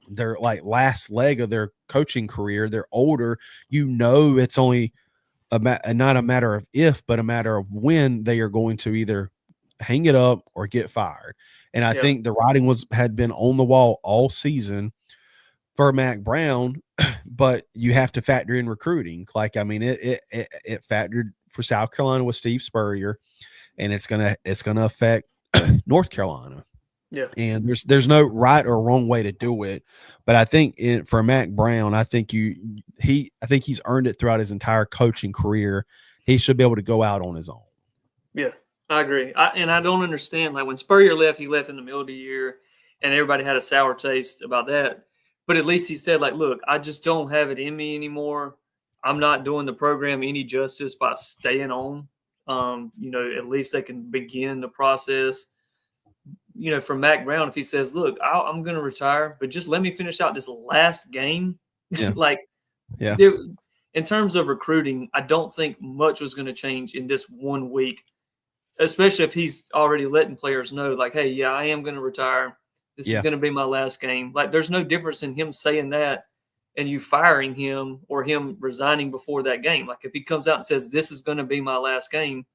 their last leg of their coaching career. They're older. It's only not a matter of if, but a matter of when they are going to either hang it up or get fired. And I think the writing had been on the wall all season for Mac Brown, but you have to factor in recruiting. It factored for South Carolina with Steve Spurrier, and it's gonna affect North Carolina. Yeah, and there's no right or wrong way to do it, but I think for Mac Brown, I think he's earned it throughout his entire coaching career. He should be able to go out on his own. Yeah, I agree. I don't understand. Like when Spurrier left, he left in the middle of the year, and everybody had a sour taste about that. But at least he said, look, I just don't have it in me anymore. I'm not doing the program any justice by staying on. At least they can begin the process. For Mac Brown, if he says, look, I'm going to retire, but just let me finish out this last game. Yeah. In terms of recruiting, I don't think much was going to change in this 1 week especially if he's already letting players know, like, hey, yeah, I am going to retire. This is going to be my last game. Like, there's no difference in him saying that and you firing him or him resigning before that game. Like, if he comes out and says, this is going to be my last game,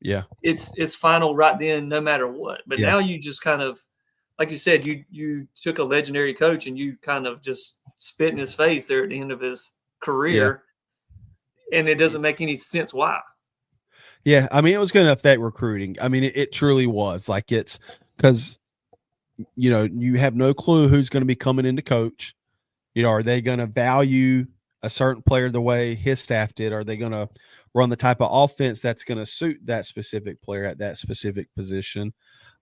it's final right then, no matter what. But now you just kind of, like you said, you took a legendary coach and you kind of just spit in his face there at the end of his career, and it doesn't make any sense why. Yeah, I mean, it was going to affect recruiting. I mean, it truly was. Like, it's because, you know, you have no clue who's going to be coming in to coach. You know, are they going to value a certain player the way his staff did? Are they going to run the type of offense that's going to suit that specific player at that specific position?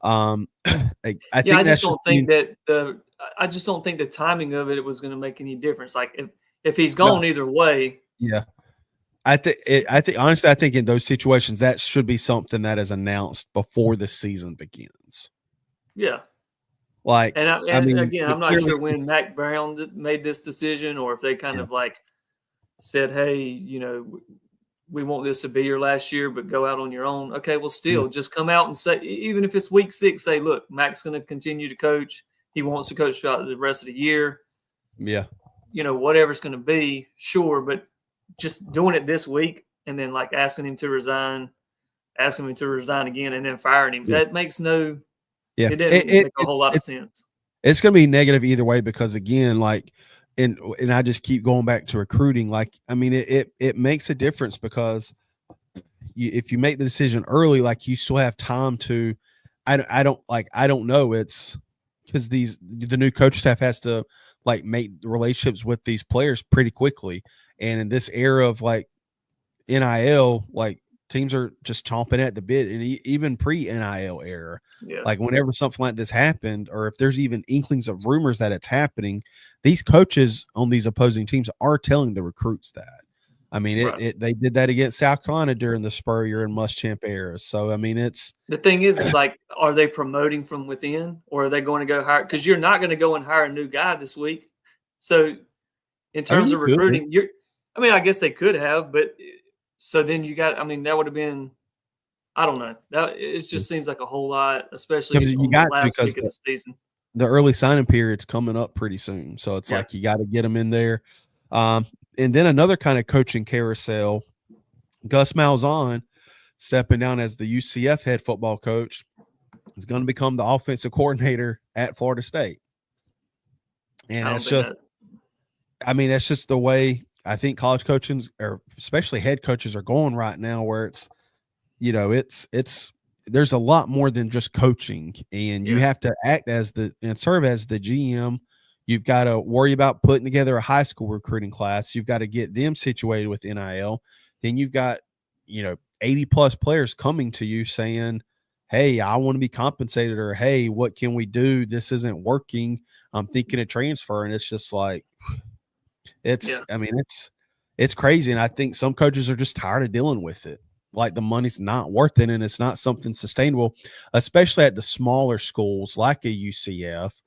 I just don't think the timing of it was going to make any difference. Like, if he's gone either way. Yeah. I think honestly, I think in those situations that should be something that is announced before the season begins. Yeah. Like, I mean, again, I'm not sure when Mac Brown made this decision or if they kind of like said, hey, you know, we want this to be your last year, but go out on your own. Okay, well, still just come out and say, even if it's week 6, say, look, Mac's going to continue to coach. He wants to coach throughout the rest of the year. Yeah. You know, whatever it's going to be, sure. But just doing it this week and then like asking him to resign again and then firing him, that makes it didn't make a whole lot of sense. It's going to be negative either way because, again, like, and I just keep going back to recruiting. Like, I mean, it makes a difference because if you make the decision early, like, you still have time to. I don't know. It's because the new coach staff has to like make relationships with these players pretty quickly, and in this era of like NIL, like, teams are just chomping at the bit, and even pre-NIL era, like whenever something like this happened, or if there's even inklings of rumors that it's happening, these coaches on these opposing teams are telling the recruits that. I mean, they did that against South Carolina during the Spurrier and Muschamp era. So, I mean, the thing is like, are they promoting from within, or are they going to go hire? Because you're not going to go and hire a new guy this week. So, in terms of recruiting, I guess they could have, but. So then that would have been, I don't know. It just seems like a whole lot, especially on the last week of the season. The early signing period's coming up pretty soon. So it's like you got to get them in there. And then another kind of coaching carousel, Gus Malzahn stepping down as the UCF head football coach is going to become the offensive coordinator at Florida State. And that's just the way I think college coaching, or especially head coaches, are going right now, where it's, you know, there's a lot more than just coaching, and you have to act and serve as the GM. You've got to worry about putting together a high school recruiting class. You've got to get them situated with NIL. Then you've got, you know, 80 plus players coming to you saying, hey, I want to be compensated, or, hey, what can we do? This isn't working. I'm thinking of transfer. And it's just like, it's crazy. And I think some coaches are just tired of dealing with it. Like, the money's not worth it, and it's not something sustainable, especially at the smaller schools like a UCF.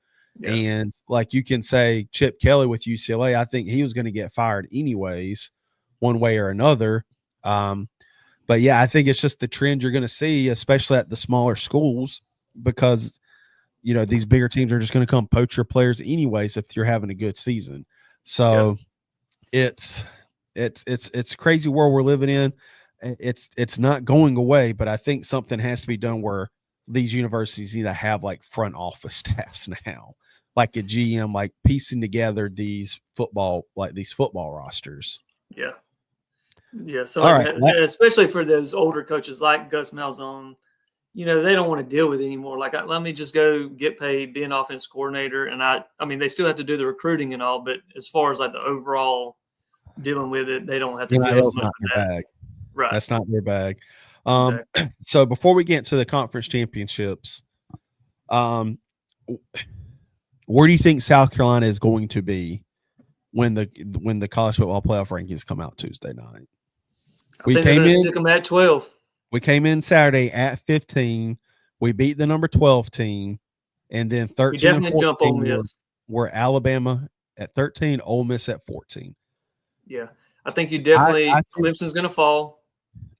And like, you can say Chip Kelly with UCLA, I think he was going to get fired anyways, one way or another. But yeah, I think it's just the trend you're going to see, especially at the smaller schools, because, you know, these bigger teams are just going to come poach your players anyways if you're having a good season. So it's crazy world we're living in. It's not going away, but I think something has to be done where these universities need to have like front office staffs now, like a GM, like piecing together these football rosters. Yeah. So especially for those older coaches like Gus Malzahn, you know, they don't want to deal with it anymore. Like, let me just go get paid, be an offense coordinator. And I mean, they still have to do the recruiting and all, but as far as like the overall dealing with it, they don't have to deal as much with that. Bag. Right. That's not their bag. Exactly. So before we get to the conference championships, where do you think South Carolina is going to be when the college football playoff rankings come out Tuesday night? I think they're going to stick them at 12. We came in Saturday at 15. We beat the number 12 team, and then 13 and 14 jump on this. We're Alabama at 13, Ole Miss at 14. Yeah, I think you definitely Clemson's going to fall.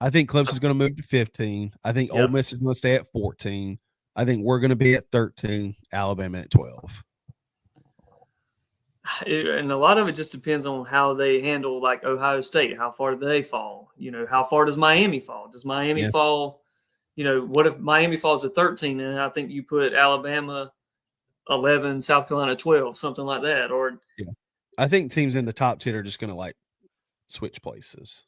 I think Clemson's going to move to 15. I think Ole Miss is going to stay at 14. I think we're going to be at 13. Alabama at 12. And a lot of it just depends on how they handle like Ohio State. How far do they fall? How far does Miami fall? Does Miami fall? What if Miami falls to 13 and I think you put Alabama 11, South Carolina 12, something like that? Or I think teams in the top 10 are just going to like switch places.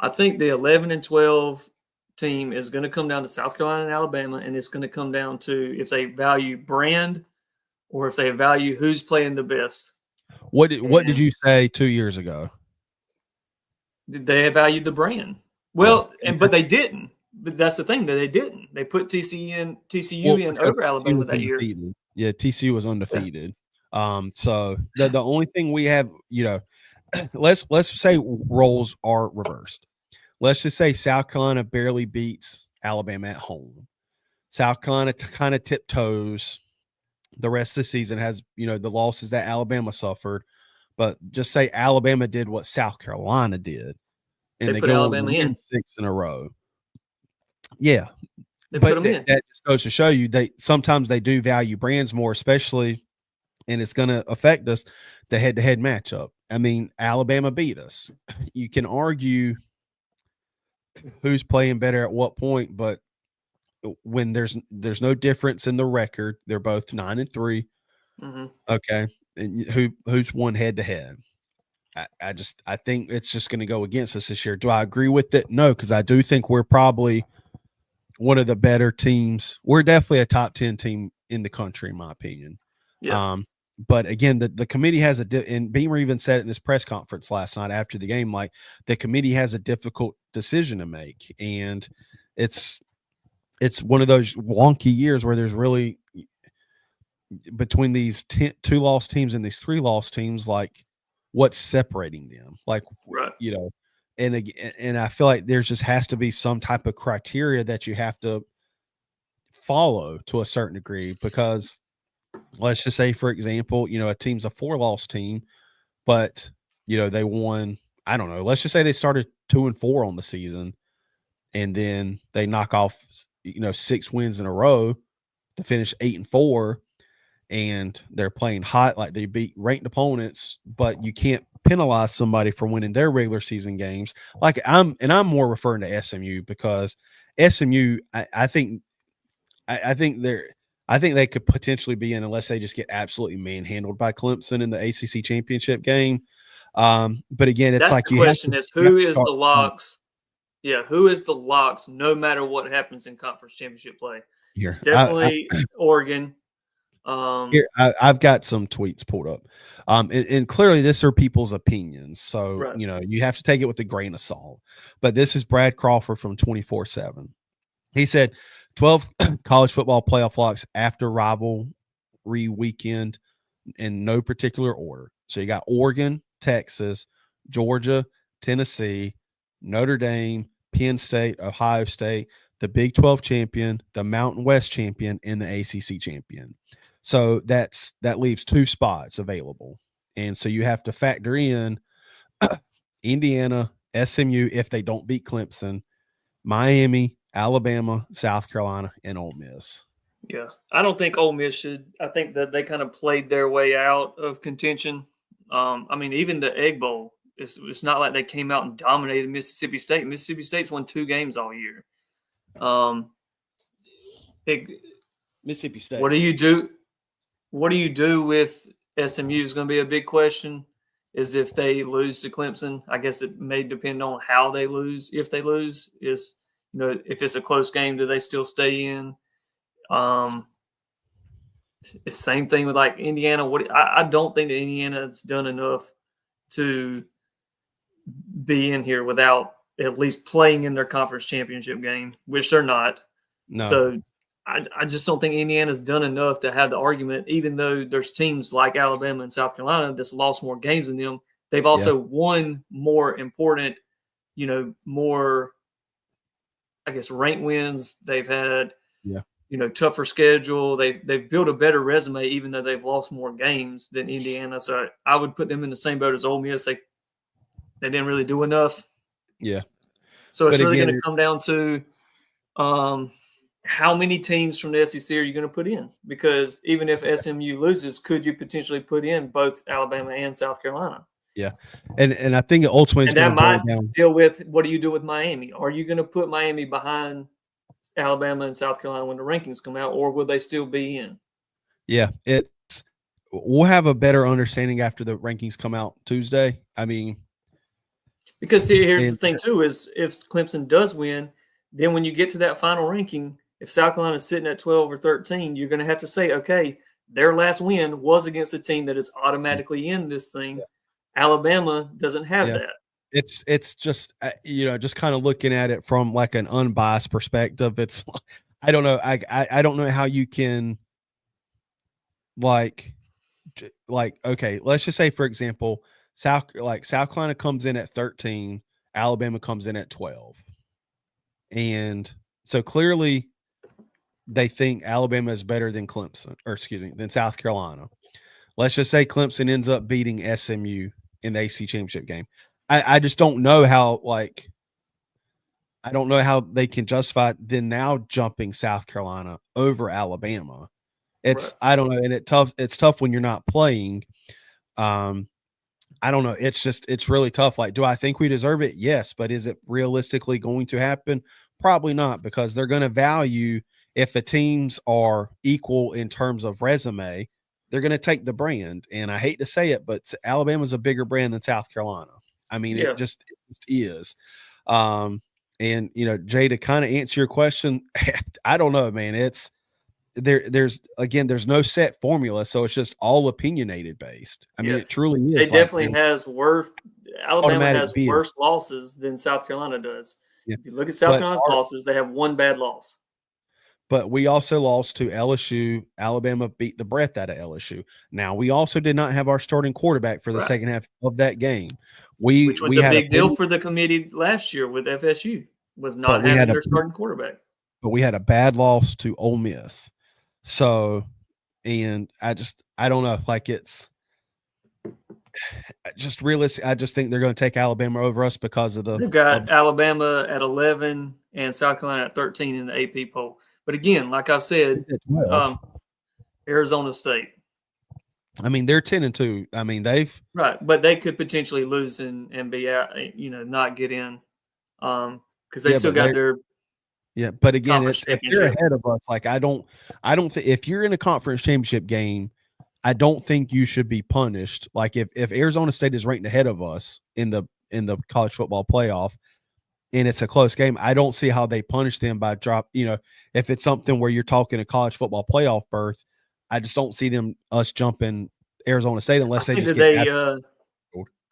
I think the 11 and 12 team is going to come down to South Carolina and Alabama, and it's going to come down to if they value brand or if they value who's playing the best. What did you say 2 years ago? They valued the brand. Well, but they didn't. But that's the thing, that they didn't. They put TCU in over Alabama that year. Yeah, TCU was undefeated. So the only thing we have, let's say roles are reversed. Let's just say South Carolina barely beats Alabama at home. South Carolina kind of tiptoes the rest of the season, has, the losses that Alabama suffered. But just say Alabama did what South Carolina did, and they put go Alabama in 6 in a row. Yeah. They put them in. That just goes to show you sometimes they do value brands more, especially, and it's going to affect us, the head-to-head matchup. I mean, Alabama beat us. You can argue who's playing better at what point, but when there's no difference in the record, they're both 9-3. Mm-hmm. Okay, and who's won head-to-head? I think it's just going to go against us this year. Do I agree with it? No, because I do think we're probably one of the better teams. We're definitely a top 10 team in the country, in my opinion. Yeah. But again, the committee has and Beamer even said it in his press conference last night after the game, like the committee has a difficult decision to make. And it's one of those wonky years where there's really, between these 2 lost teams and these 3 lost teams, like what's separating them? Like, right. And I feel like there just has to be some type of criteria that you have to follow to a certain degree, because let's just say, for example, a team's a 4-loss team, but they won, I don't know, let's just say they started 2-4 on the season, and then they knock off 6 wins in a row to finish 8-4, and they're playing hot, like they beat ranked opponents, but you can't penalize somebody for winning their regular season games. Like I'm more referring to SMU, because SMU, I think they could potentially be in, unless they just get absolutely manhandled by Clemson in the ACC championship game. But again, it's that's like the question is who is the locks? Yeah, who is the locks no matter what happens in conference championship play? Here, it's definitely Oregon. Here, I've got some tweets pulled up. And clearly this are people's opinions. So, right. You have to take it with a grain of salt. But this is Brad Crawford from 24/7. He said 12 college football playoff locks after rivalry weekend in no particular order. So you got Oregon, Texas, Georgia, Tennessee, Notre Dame, Penn State, Ohio State, the Big 12 champion, the Mountain West champion, and the ACC champion. So that leaves 2 spots available. And so you have to factor in Indiana, SMU, if they don't beat Clemson, Miami, Alabama, South Carolina, and Ole Miss. Yeah, I don't think Ole Miss should. I think that they kind of played their way out of contention. I mean, even the Egg Bowl, it's not like they came out and dominated Mississippi State. Mississippi State's won 2 games all year. Mississippi State. What do you do? What do you do with SMU is going to be a big question. Is if they lose to Clemson. I guess it may depend on how they lose. If they lose, if it's a close game, do they still stay in? It's the same thing with like Indiana. I don't think that Indiana's done enough to be in here without at least playing in their conference championship game, which they're not. No. So I just don't think Indiana's done enough to have the argument, even though there's teams like Alabama and South Carolina that's lost more games than them. They've also won more important, more, I guess, ranked wins. They've had, tougher schedule. They've built a better resume, even though they've lost more games than Indiana. So I would put them in the same boat as Ole Miss. They didn't really do enough. Yeah. So it's But really again, going to come down to how many teams from the SEC are you going to put in? Because even if SMU loses, could you potentially put in both Alabama and South Carolina? yeah, and I think ultimately it's And going that to boil might down. deal with what do you do with Miami? Are you going to put Miami behind Alabama and South Carolina when the rankings come out, or will they still be in? Yeah, we'll have a better understanding after the rankings come out Tuesday. I mean, because here's and the thing too: is if Clemson does win, then when you get to that final ranking, if South Carolina is sitting at 12 or 13, you're going to have to say, okay, their last win was against a team that is automatically in this thing. yeah, Alabama doesn't have yeah. that. It's just just kind of looking at it from like an unbiased perspective. It's I don't know. I don't know how you can like okay, let's just say for example, South Carolina comes in at 13, Alabama comes in at 12. And so clearly they think Alabama is better than Clemson, or excuse me, than South Carolina. Let's just say Clemson ends up beating SMU in the AC championship game. I just don't know how I don't know how they can justify then now jumping South Carolina over Alabama. Right. I don't know, and it's tough when you're not playing. I don't know. It's really tough. Like, do I think we deserve it? Yes, but is it realistically going to happen? Probably not, because they're going to value if the teams are equal in terms of resume, they're going to take the brand. And I hate to say it, but Alabama's a bigger brand than South Carolina. I mean, Yeah. it just is. And Jay, to kind of answer your question, I don't know, man. It's there's no set formula, so it's just all opinionated based. I mean, Yeah. it truly They is like definitely has worse. Alabama automatic has bid. worse losses than South Carolina does. Yeah. If you look at South Carolina's losses, they have one bad loss. But we also lost to LSU. Alabama beat the breath out of LSU. Now, we also did not have our starting quarterback for the second half of that game. Which was a had big deal for the committee last year with FSU, was not having their starting quarterback. But we had a bad loss to Ole Miss. So, and I don't know. Like, it's just realistic. I just think they're going to take Alabama over us because of They've got Alabama at 11 and South Carolina at 13 in the AP poll. But again, like I've said, Arizona State. I mean, they're 10-2. I mean, but they could potentially lose and be out, not get in, because they still got their. Yeah, but again, if they're ahead of us, like I don't think if you're in a conference championship game, I don't think you should be punished. Like if Arizona State is ranked ahead of us in the college football playoff and it's a close game, I don't see how they punish them by if it's something where you're talking a college football playoff berth, I just don't see us jumping Arizona State unless they just get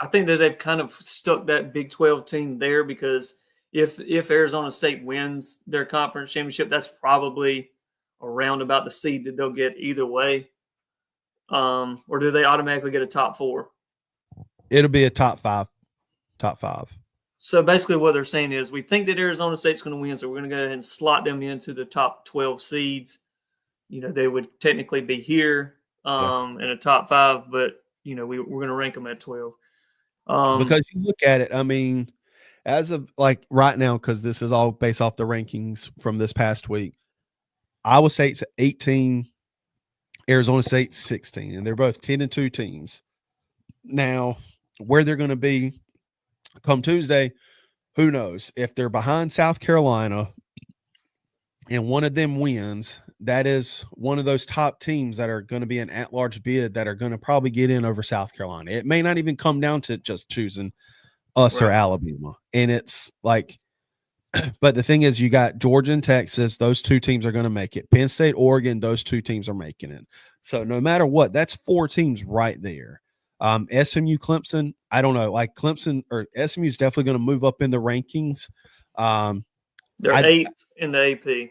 I think that they've kind of stuck that Big 12 team there because if Arizona State wins their conference championship, that's probably around about the seed that they'll get either way. Or do they automatically get a top 4? It'll be a top five. So basically what they're saying is we think that Arizona State's going to win, so we're going to go ahead and slot them into the top 12 seeds. They would technically be here in a top 5, but, we're going to rank them at 12. Because you look at it, I mean, as of like right now, because this is all based off the rankings from this past week, Iowa State's 18, Arizona State's 16, and they're both 10-2 teams. Now, where they're going to be come Tuesday, who knows? If they're behind South Carolina and one of them wins, that is one of those top teams that are going to be an at-large bid that are going to probably get in over South Carolina. It may not even come down to just choosing us or Alabama. And it's like, but the thing is, you got Georgia and Texas. Those two teams are going to make it. Penn State, Oregon, those two teams are making it. So no matter what, that's 4 teams right there. SMU, Clemson, I don't know. Like Clemson or SMU is definitely going to move up in the rankings. They're 8th in the AP.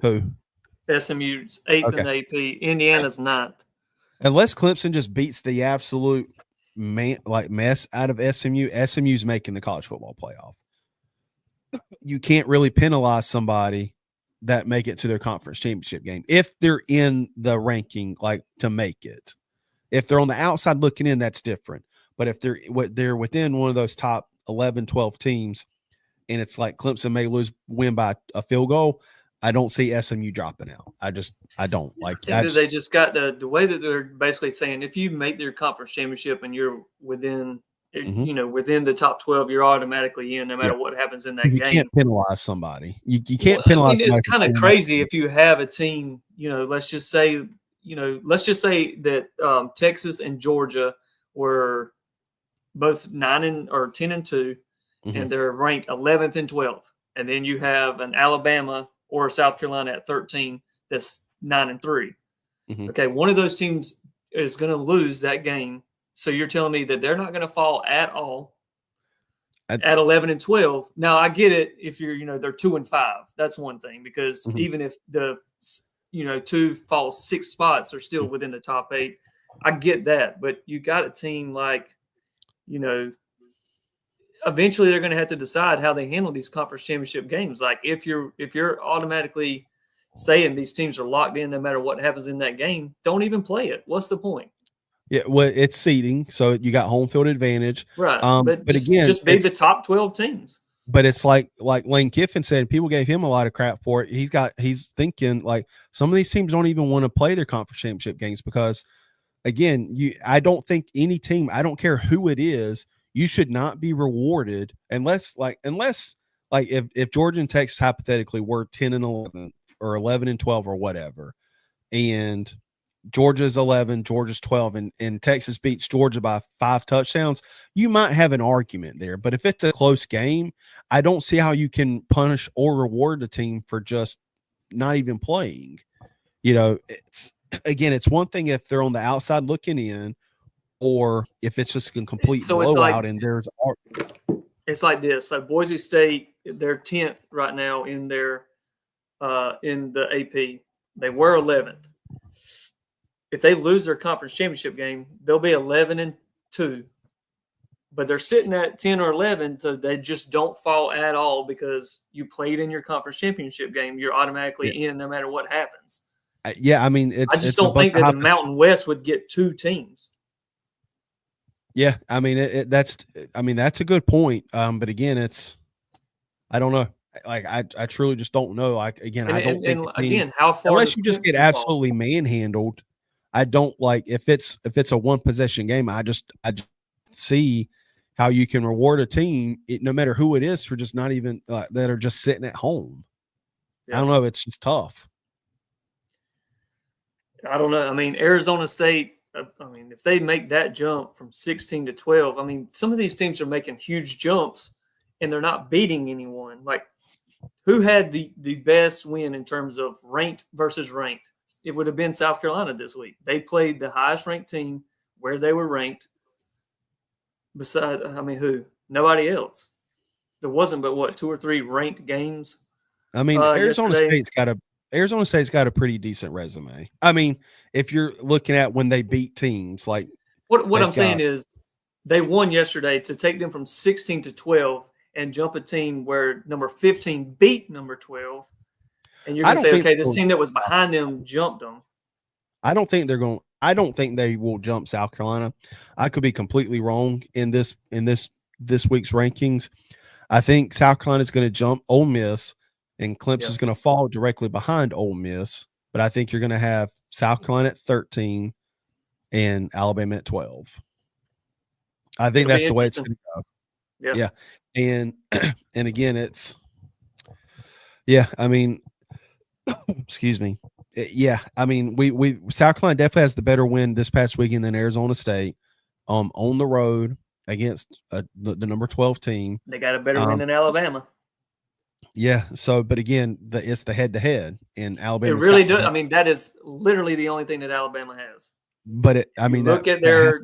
Who? SMU's 8th in the AP. Indiana's 9th. Unless Clemson just beats the absolute mess out of SMU, SMU's making the college football playoff. You can't really penalize somebody that make it to their conference championship game if they're in the ranking, like to make it. If they're on the outside looking in, that's different. But if they're within one of those top 11, 12 teams, and it's like Clemson may win by a field goal, I don't see SMU dropping out. I don't like. I think that they just got the way that they're basically saying if you make their conference championship and you're within, within the top 12, you're automatically in no matter what happens in that game. You can't penalize somebody. You can't penalize. It's kind of crazy if you have a team. Let's just say that Texas and Georgia were both 10-2, and they're ranked 11th and 12th, and then you have an Alabama or South Carolina at 13 that's 9-3. Okay, one of those teams is going to lose that game. So you're telling me that they're not going to fall at all at 11 and 12. Now I get it if you're, they're 2-5. That's one thing, because even if the, 2 falls 6 spots, they're still within the top 8. I get that, but you got a team like, eventually they're going to have to decide how they handle these conference championship games. Like if you're automatically saying these teams are locked in no matter what happens in that game, don't even play it. What's the point? Yeah, well, it's seeding, so you got home field advantage, right? But just be the top 12 teams. But it's like Lane Kiffin said, people gave him a lot of crap for it. He's thinking like some of these teams don't even want to play their conference championship games because, again, I don't think any team, I don't care who it is, you should not be rewarded unless if Georgia and Texas hypothetically were 10-11 or 11-12 or whatever, and Georgia's 11, Georgia's 12, and Texas beats Georgia by 5 touchdowns, you might have an argument there. But if it's a close game, I don't see how you can punish or reward the team for just not even playing. It's one thing if they're on the outside looking in, or if it's just a complete blowout and there's it's like this. So Boise State, they're 10th right now in their in the AP. They were 11th. If they lose their conference championship game, they'll be 11-2. But they're sitting at 10 or 11, so they just don't fall at all because you played in your conference championship game. You're automatically in no matter what happens. I just don't think that the Mountain West would get 2 teams. Yeah, I mean that's a good point. But again, I don't know. Like I truly just don't know. I don't think how far unless you just get absolutely manhandled. I don't like if it's a 1 possession game. I just see how you can reward a team, no matter who it is, for just not even that are just sitting at home. Yeah. I don't know. It's just tough. I don't know. I mean, Arizona State. If they make that jump from 16 to 12, some of these teams are making huge jumps and they're not beating anyone. Like, who had the best win in terms of ranked versus ranked? It would have been South Carolina this week. They played the highest ranked team where they were ranked. Besides, who? Nobody else. There wasn't but 2 or 3 ranked games. Arizona State's got a pretty decent resume. If you're looking at when they beat teams like what I'm saying is they won yesterday to take them from 16 to 12 and jump a team where number 15 beat number 12. And you're going to say, okay, this team that was behind them jumped them. I don't think they will jump South Carolina. I could be completely wrong in this week's rankings. I think South Carolina is going to jump Ole Miss, and Clemson is going to fall directly behind Ole Miss. But I think you're going to have South Carolina at 13 and Alabama at 12. I think that's the way it's going to go. Yeah. And again, excuse me. We South Carolina definitely has the better win this past weekend than Arizona State on the road against the number 12 team. They got a better win than Alabama. Yeah. So, but again, it's the head-to-head in Alabama. It really does. That is literally the only thing that Alabama has. But look at their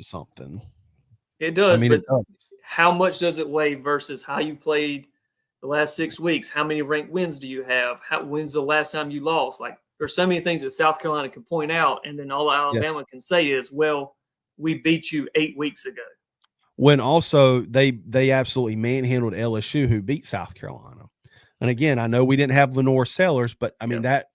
something. It does. How much does it weigh versus how you played the last 6 weeks? How many ranked wins do you have? When's the last time you lost? Like, there's so many things that South Carolina can point out, and then all Alabama can say is, "Well, we beat you 8 weeks ago." When also they absolutely manhandled LSU, who beat South Carolina. And again, I know we didn't have Lenore Sellers, but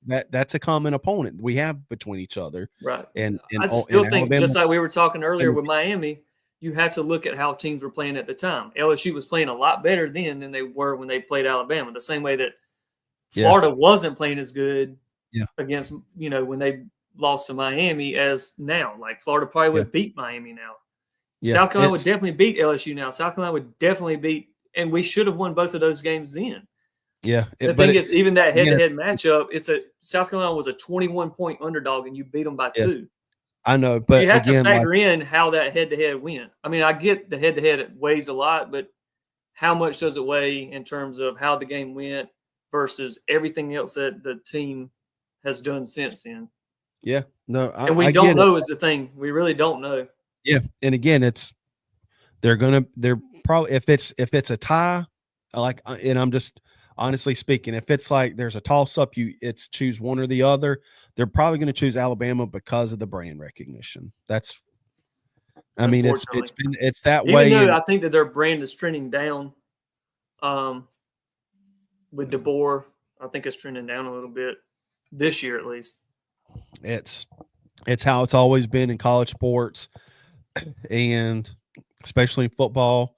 that's a common opponent we have between each other. Right. And I still think, just like we were talking earlier with Miami, you have to look at how teams were playing at the time. LSU was playing a lot better then than they were when they played Alabama. The same way that Florida wasn't playing as good against, when they lost to Miami as now. Like Florida probably would beat Miami now. South Carolina would definitely beat LSU now. South Carolina would definitely beat, and we should have won both of those games then. Yeah. The thing is, even that head-to-head matchup, South Carolina was a 21-point underdog, and you beat them by 2. I know, but you have to factor in how that head-to-head went. I mean, I get the head-to-head weighs a lot, but how much does it weigh in terms of how the game went versus everything else that the team has done since then? Yeah, no, and we don't know is the thing. We really don't know. Yeah, and again, they're probably if it's a tie, and I'm just honestly speaking, if it's like there's a toss up, it's choose one or the other. They're probably going to choose Alabama because of the brand recognition. It's that way. Even though I think that their brand is trending down, with DeBoer, I think it's trending down a little bit this year at least. It's how it's always been in college sports, and especially in football.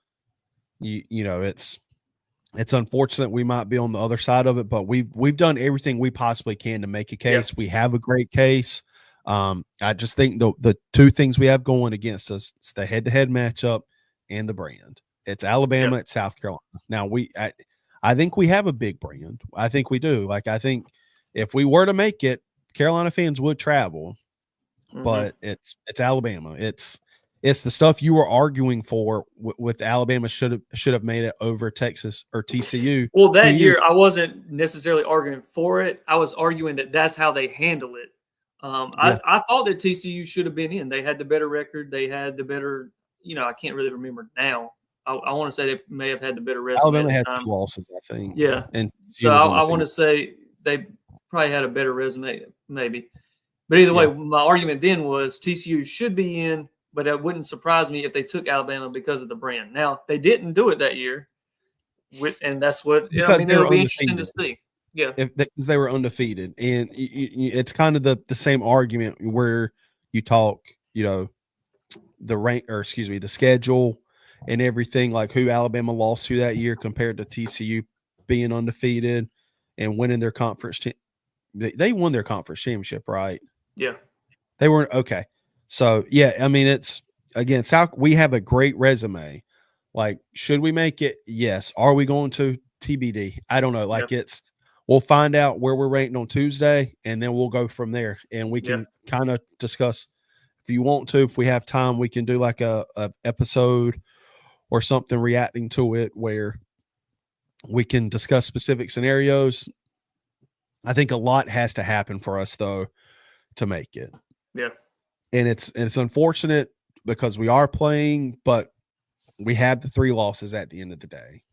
It's unfortunate we might be on the other side of it, but we've done everything we possibly can to make a case. Yeah. We have a great case. I just think the two things we have going against us, it's the head-to-head matchup and the brand. It's Alabama, it's South Carolina. Now I think we have a big brand. I think we do. Like, I think if we were to make it, Carolina fans would travel, but it's Alabama. It's the stuff you were arguing for with Alabama should have made it over Texas or TCU. Well, that year I wasn't necessarily arguing for it. I was arguing that that's how they handle it. I thought that TCU should have been in. They had the better record. They had the better, I can't really remember now. I want to say they may have had the better resume. Alabama had 2 losses, I think. Yeah. And so I want to say they probably had a better resume, maybe. But either way, my argument then was TCU should be in, but it wouldn't surprise me if they took Alabama because of the brand. Now, they didn't do it that year, and that's what it'll be interesting to see. Yeah, because they were undefeated, and it's kind of the same argument where you talk, the rank, or excuse me, the schedule and everything, like who Alabama lost to that year compared to TCU being undefeated and winning their conference. They won their conference championship, right? Yeah, they weren't okay. So yeah, I mean, it's again, we have a great resume. Like, should we make it? Yes. Are we going to? TBD. I don't know. Like, we'll find out where we're ranked on Tuesday, and then we'll go from there. And we can kind of discuss, if you want to, if we have time, we can do like a episode or something reacting to it where we can discuss specific scenarios. I think a lot has to happen for us though to make it. Yeah. And it's unfortunate because we are playing, but we have the 3 losses at the end of the day.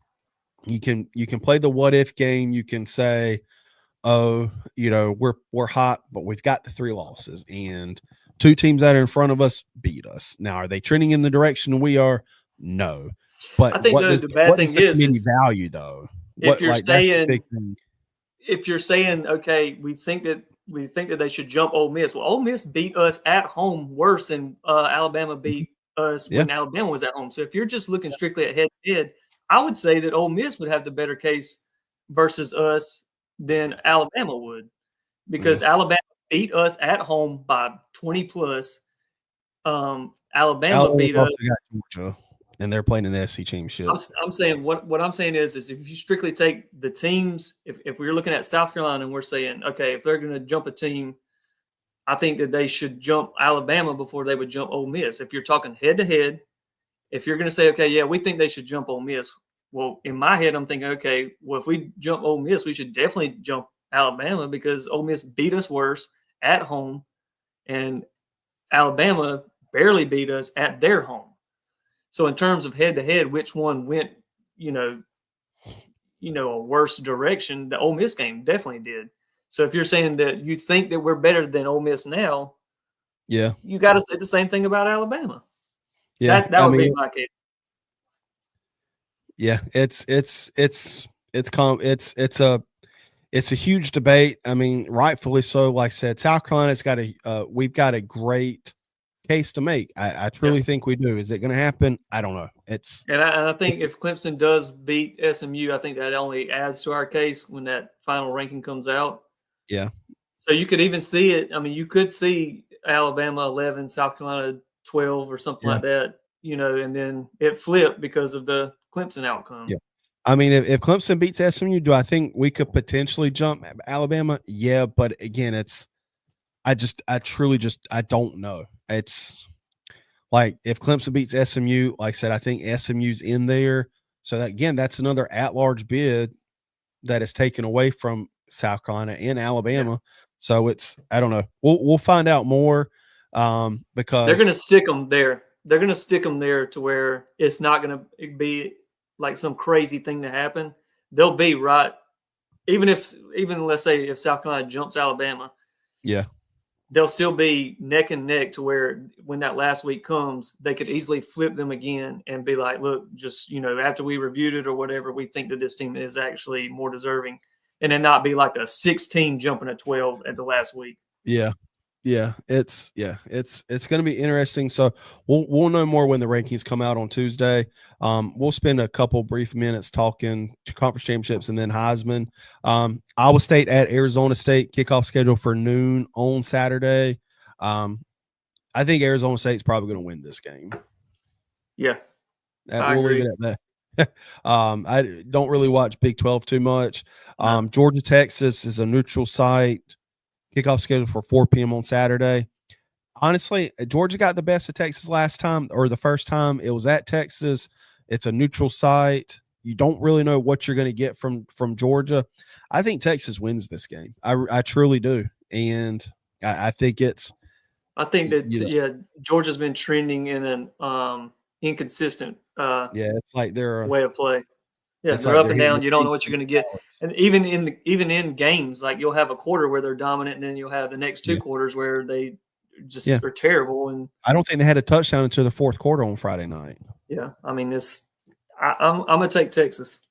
You can play the what if game. You can say, oh, we're hot, but we've got the 3 losses, and 2 teams that are in front of us beat us. Now, are they trending in the direction we are? No. But I think the bad thing is value though. If you're saying, okay, we think that they should jump Ole Miss. Well, Ole Miss beat us at home worse than Alabama beat us when Alabama was at home. So if you're just looking strictly at head-to-head, I would say that Ole Miss would have the better case versus us than Alabama would, because Alabama beat us at home by 20 plus. Alabama beat us. Georgia, and they're playing in the SEC championship. I'm saying what I'm saying is if you strictly take the teams, if we're looking at South Carolina and we're saying, okay, if they're going to jump a team, I think that they should jump Alabama before they would jump Ole Miss. If you're talking head-to-head, if you're going to say, okay, yeah, we think they should jump Ole Miss. Well, in my head, I'm thinking, okay, well, if we jump Ole Miss, we should definitely jump Alabama because Ole Miss beat us worse at home, and Alabama barely beat us at their home. So in terms of head-to-head, which one went, a worse direction, the Ole Miss game definitely did. So if you're saying that you think that we're better than Ole Miss now, you got to say the same thing about Alabama. Yeah, that would be my case. Yeah, it's a huge debate. I mean, rightfully so. Like I said, South Carolina's we've got a great case to make. I truly think we do. Is it going to happen? I don't know. And I think if Clemson does beat SMU, I think that only adds to our case when that final ranking comes out. Yeah. So you could even see it. I mean, you could see Alabama 11, South Carolina 12 or something like that, and then it flipped because of the Clemson outcome. Yeah. I mean, if Clemson beats SMU, do I think we could potentially jump Alabama? Yeah, but again, I don't know. It's like if Clemson beats SMU, like I said, I think SMU's in there. So that's another at-large bid that is taken away from South Carolina and Alabama. Yeah. So I don't know. We'll find out more because they're going to stick them there. They're going to stick them there to where it's not going to be like some crazy thing to happen. They'll be right. Even let's say if South Carolina jumps Alabama. Yeah. They'll still be neck and neck to where when that last week comes, they could easily flip them again and be like, look, just, after we reviewed it or whatever, we think that this team is actually more deserving, and then not be like a 16 jumping at 12 at the last week. Yeah. Yeah. It's going to be interesting. So we'll know more when the rankings come out on Tuesday. We'll spend a couple brief minutes talking to conference championships and then Heisman. Iowa State at Arizona State, kickoff schedule for noon on Saturday. I think Arizona State's probably going to win this game. Yeah. We'll leave it at that. I don't really watch Big 12 too much. Georgia, Texas is a neutral site. Kickoff schedule for 4 p.m. on Saturday. Honestly, Georgia got the best of Texas last time, or the first time it was at Texas. It's a neutral site. You don't really know what you're going to get from Georgia. I think Texas wins this game. I truly do, and I think it's. I think that Georgia's been trending in an inconsistent. It's like they're way of play. Yeah, they're up and down. You don't know what you're going to get. And even in games, like you'll have a quarter where they're dominant, and then you'll have the next two quarters where they just are terrible. And I don't think they had a touchdown until the fourth quarter on Friday night. Yeah, I mean, I'm going to take Texas.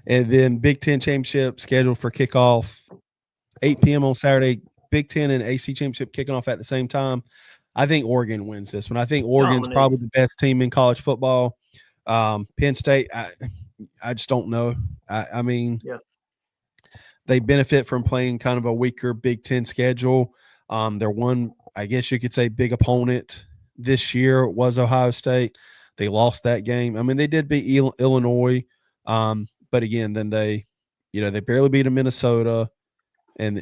And then Big Ten championship scheduled for kickoff 8 p.m. on Saturday. Big Ten and AC championship kicking off at the same time. I think Oregon wins this one. I think Oregon's probably the best team in college football. Penn State, I just don't know. I mean, they benefit from playing kind of a weaker Big Ten schedule. Their one, I guess you could say, big opponent this year was Ohio State. They lost that game. I mean, they did beat Illinois, but again, then they barely beat Minnesota, and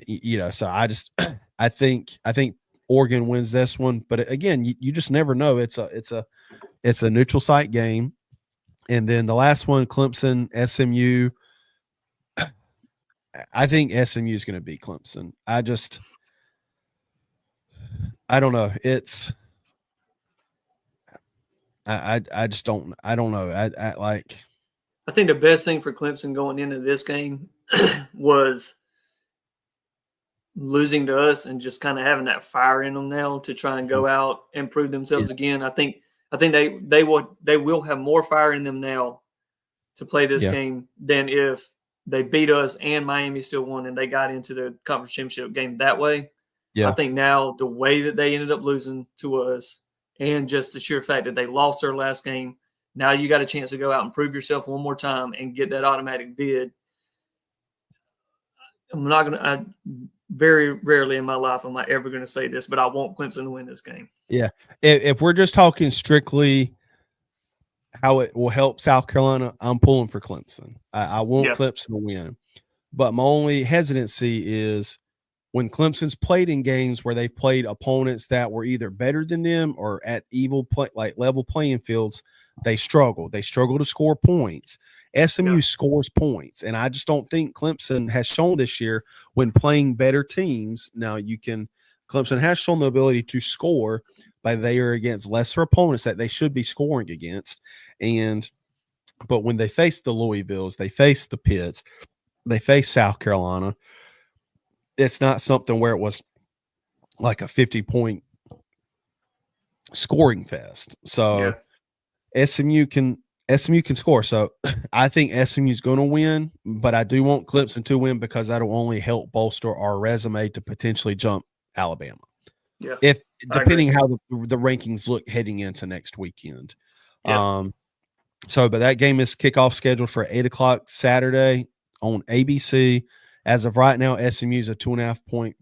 so I think Oregon wins this one. But again, you just never know. It's a neutral site game. And then the last one, Clemson, SMU. I think SMU is going to beat Clemson. I don't know. I just don't. I don't know. I think the best thing for Clemson going into this game was losing to us and just kind of having that fire in them now to try and go out and prove themselves again. I think they will have more fire in them now to play this game than if they beat us and Miami still won and they got into the conference championship game that way. Yeah. I think now the way that they ended up losing to us and just the sheer fact that they lost their last game, now you got a chance to go out and prove yourself one more time and get that automatic bid. Very rarely in my life am I ever going to say this, but I want Clemson to win this game. Yeah. If we're just talking strictly how it will help South Carolina, I'm pulling for Clemson. I want Clemson to win. But my only hesitancy is when Clemson's played in games where they've played opponents that were either better than them or at level playing fields, they struggle. They struggle to score points. SMU scores points, and I just don't think Clemson has shown this year when playing better teams. Now, Clemson has shown the ability to score, but they are against lesser opponents that they should be scoring against. But when they face the Louisvilles, they face the Pitts, they face South Carolina, it's not something where it was like a 50-point scoring fest. So SMU can score. So I think SMU is going to win, but I do want Clemson to win because that'll only help bolster our resume to potentially jump Alabama. Yeah. if I depending agree. how the rankings look heading into next weekend. Yeah. But that game is kickoff scheduled for 8:00 Saturday on ABC. As of right now, SMU is a 2.5-point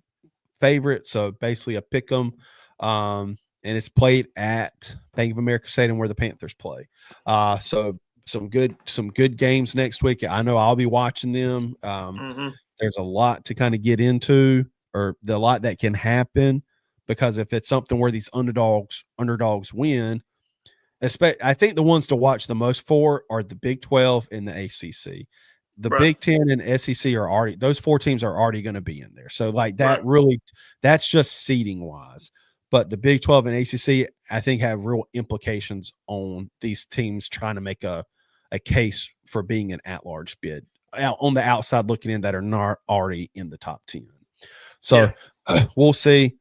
favorite, so basically a pick 'em. And it's played at Bank of America Stadium where the Panthers play. So some good games next week. I know I'll be watching them. There's a lot to kind of get into, or a lot that can happen, because if it's something where these underdogs win, I think the ones to watch the most for are the Big 12 and the ACC. The Right. Big 10 and SEC are already, those 4 teams are already going to be in there. So like that Right. that's just seeding wise. But the Big 12 and ACC, I think, have real implications on these teams trying to make a case for being an at-large bid on the outside looking in that are not already in the top 10. So we'll see.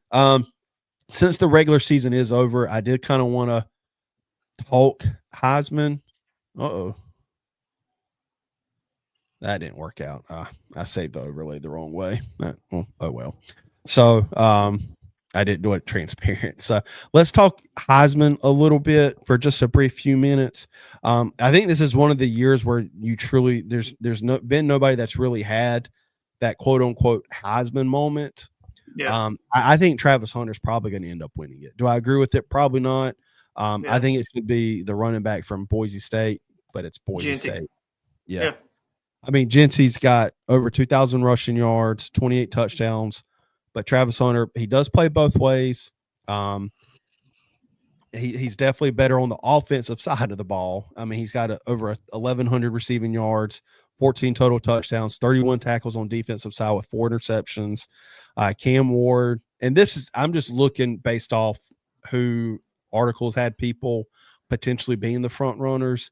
Since the regular season is over, I did kind of want to talk Heisman. Uh-oh. That didn't work out. I saved the overlay the wrong way. Oh well. So I didn't do it transparent. So let's talk Heisman a little bit for just a brief few minutes. I think this is one of the years where you truly there's been nobody that's really had that quote unquote Heisman moment. Yeah. I think Travis Hunter's probably going to end up winning it. Do I agree with it? Probably not. I think it should be the running back from Boise State, but it's Boise State. Yeah. I mean, Genty's got over 2,000 rushing yards, 28 touchdowns, but Travis Hunter, he does play both ways. He's definitely better on the offensive side of the ball. I mean, he's got over 1,100 receiving yards, 14 total touchdowns, 31 tackles on defensive side with 4 interceptions. Cam Ward, and I'm just looking based off who articles had people potentially being the front runners.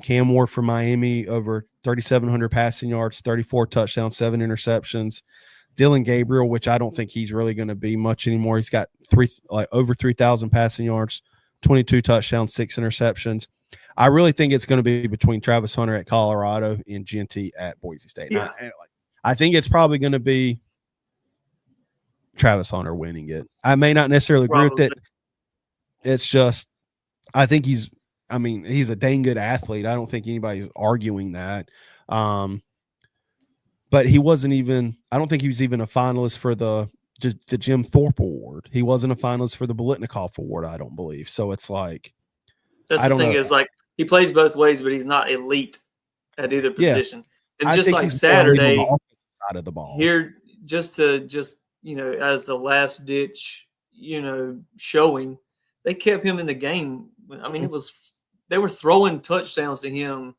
Cam Ward for Miami, over 3,700 passing yards, 34 touchdowns, 7 interceptions. Dylan Gabriel, which I don't think he's really going to be much anymore. He's got over 3,000 passing yards, 22 touchdowns, 6 interceptions. I really think it's going to be between Travis Hunter at Colorado and Genty at Boise State. Yeah. I think it's probably going to be Travis Hunter winning it. I may not necessarily agree with it. It's just, I think he's a dang good athlete. I don't think anybody's arguing that. But he wasn't even, I don't think he was even a finalist for the Jim Thorpe Award. He wasn't a finalist for the Bolitnikoff Award, I don't believe. So it's like, that's the thing is, like, he plays both ways, but he's not elite at either position. And I just think like he's Saturday, on the offensive side of the ball. Here, just as the last ditch, showing, they kept him in the game. I mean, they were throwing touchdowns to him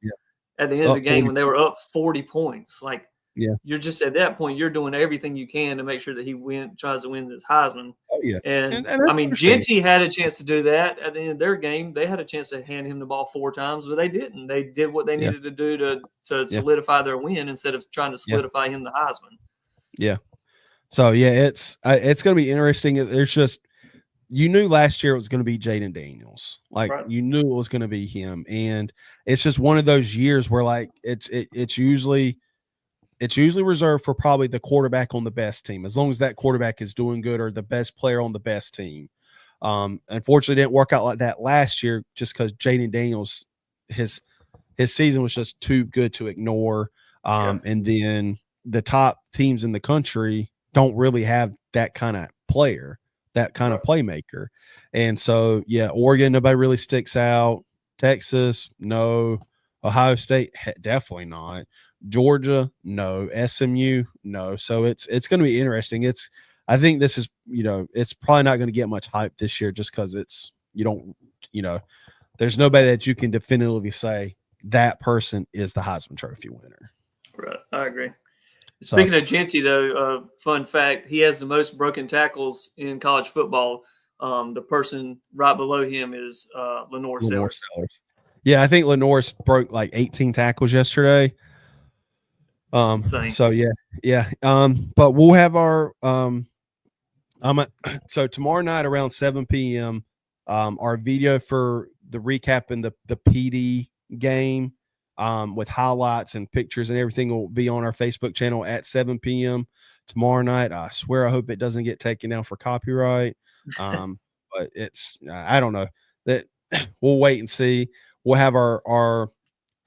at the end of the game when they were up 40 points. Like, you're just at that point, you're doing everything you can to make sure that he tries to win this Heisman. Oh, yeah. And I mean, Genty had a chance to do that at the end of their game. They had a chance to hand him the ball 4 times, but they didn't. They did what they needed to do to solidify their win instead of trying to solidify him the Heisman. Yeah. So, it's going to be interesting. There's just, you knew last year it was going to be Jaden Daniels. Like, you knew it was going to be him. And it's just one of those years where, like, it's usually reserved for probably the quarterback on the best team, as long as that quarterback is doing good, or the best player on the best team. Unfortunately, it didn't work out like that last year, just because Jaden Daniels, his season was just too good to ignore. And then the top teams in the country don't really have that kind of player, that kind of playmaker. And so, Oregon, nobody really sticks out. Texas, no. Ohio State, definitely not. Georgia, no. SMU, no. So it's going to be interesting. I think this is, it's probably not going to get much hype this year, just because there's nobody that you can definitively say that person is the Heisman Trophy winner. Right. I agree. Speaking of Genty, though, fun fact, he has the most broken tackles in college football. The person right below him is Lenore Sellers. Yeah, I think Lenore's broke like 18 tackles yesterday. Insane. So but we'll have our so tomorrow night around 7 p.m. Our video for the recap and the PD game with highlights and pictures and everything will be on our Facebook channel at 7 p.m. tomorrow night. I swear, I hope it doesn't get taken down for copyright. But it's I don't know that we'll wait and see. We'll have our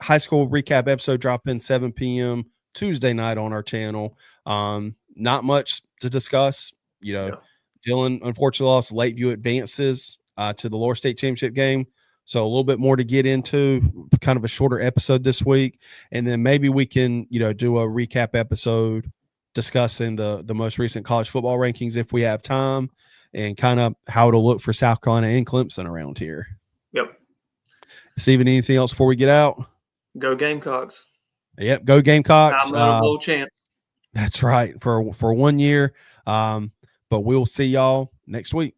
high school recap episode drop in 7 p.m. Tuesday night on our channel. Not much to discuss. Dylan unfortunately lost. Lakeview advances to the Lower State Championship game. So a little bit more to get into, kind of a shorter episode this week. And then maybe we can, do a recap episode discussing the most recent college football rankings if we have time, and kind of how to look for South Carolina and Clemson around here. Yep. Steven, anything else before we get out? Go Gamecocks. Yep, go Gamecocks. Bowl champs. That's right, for 1 year. But we'll see y'all next week.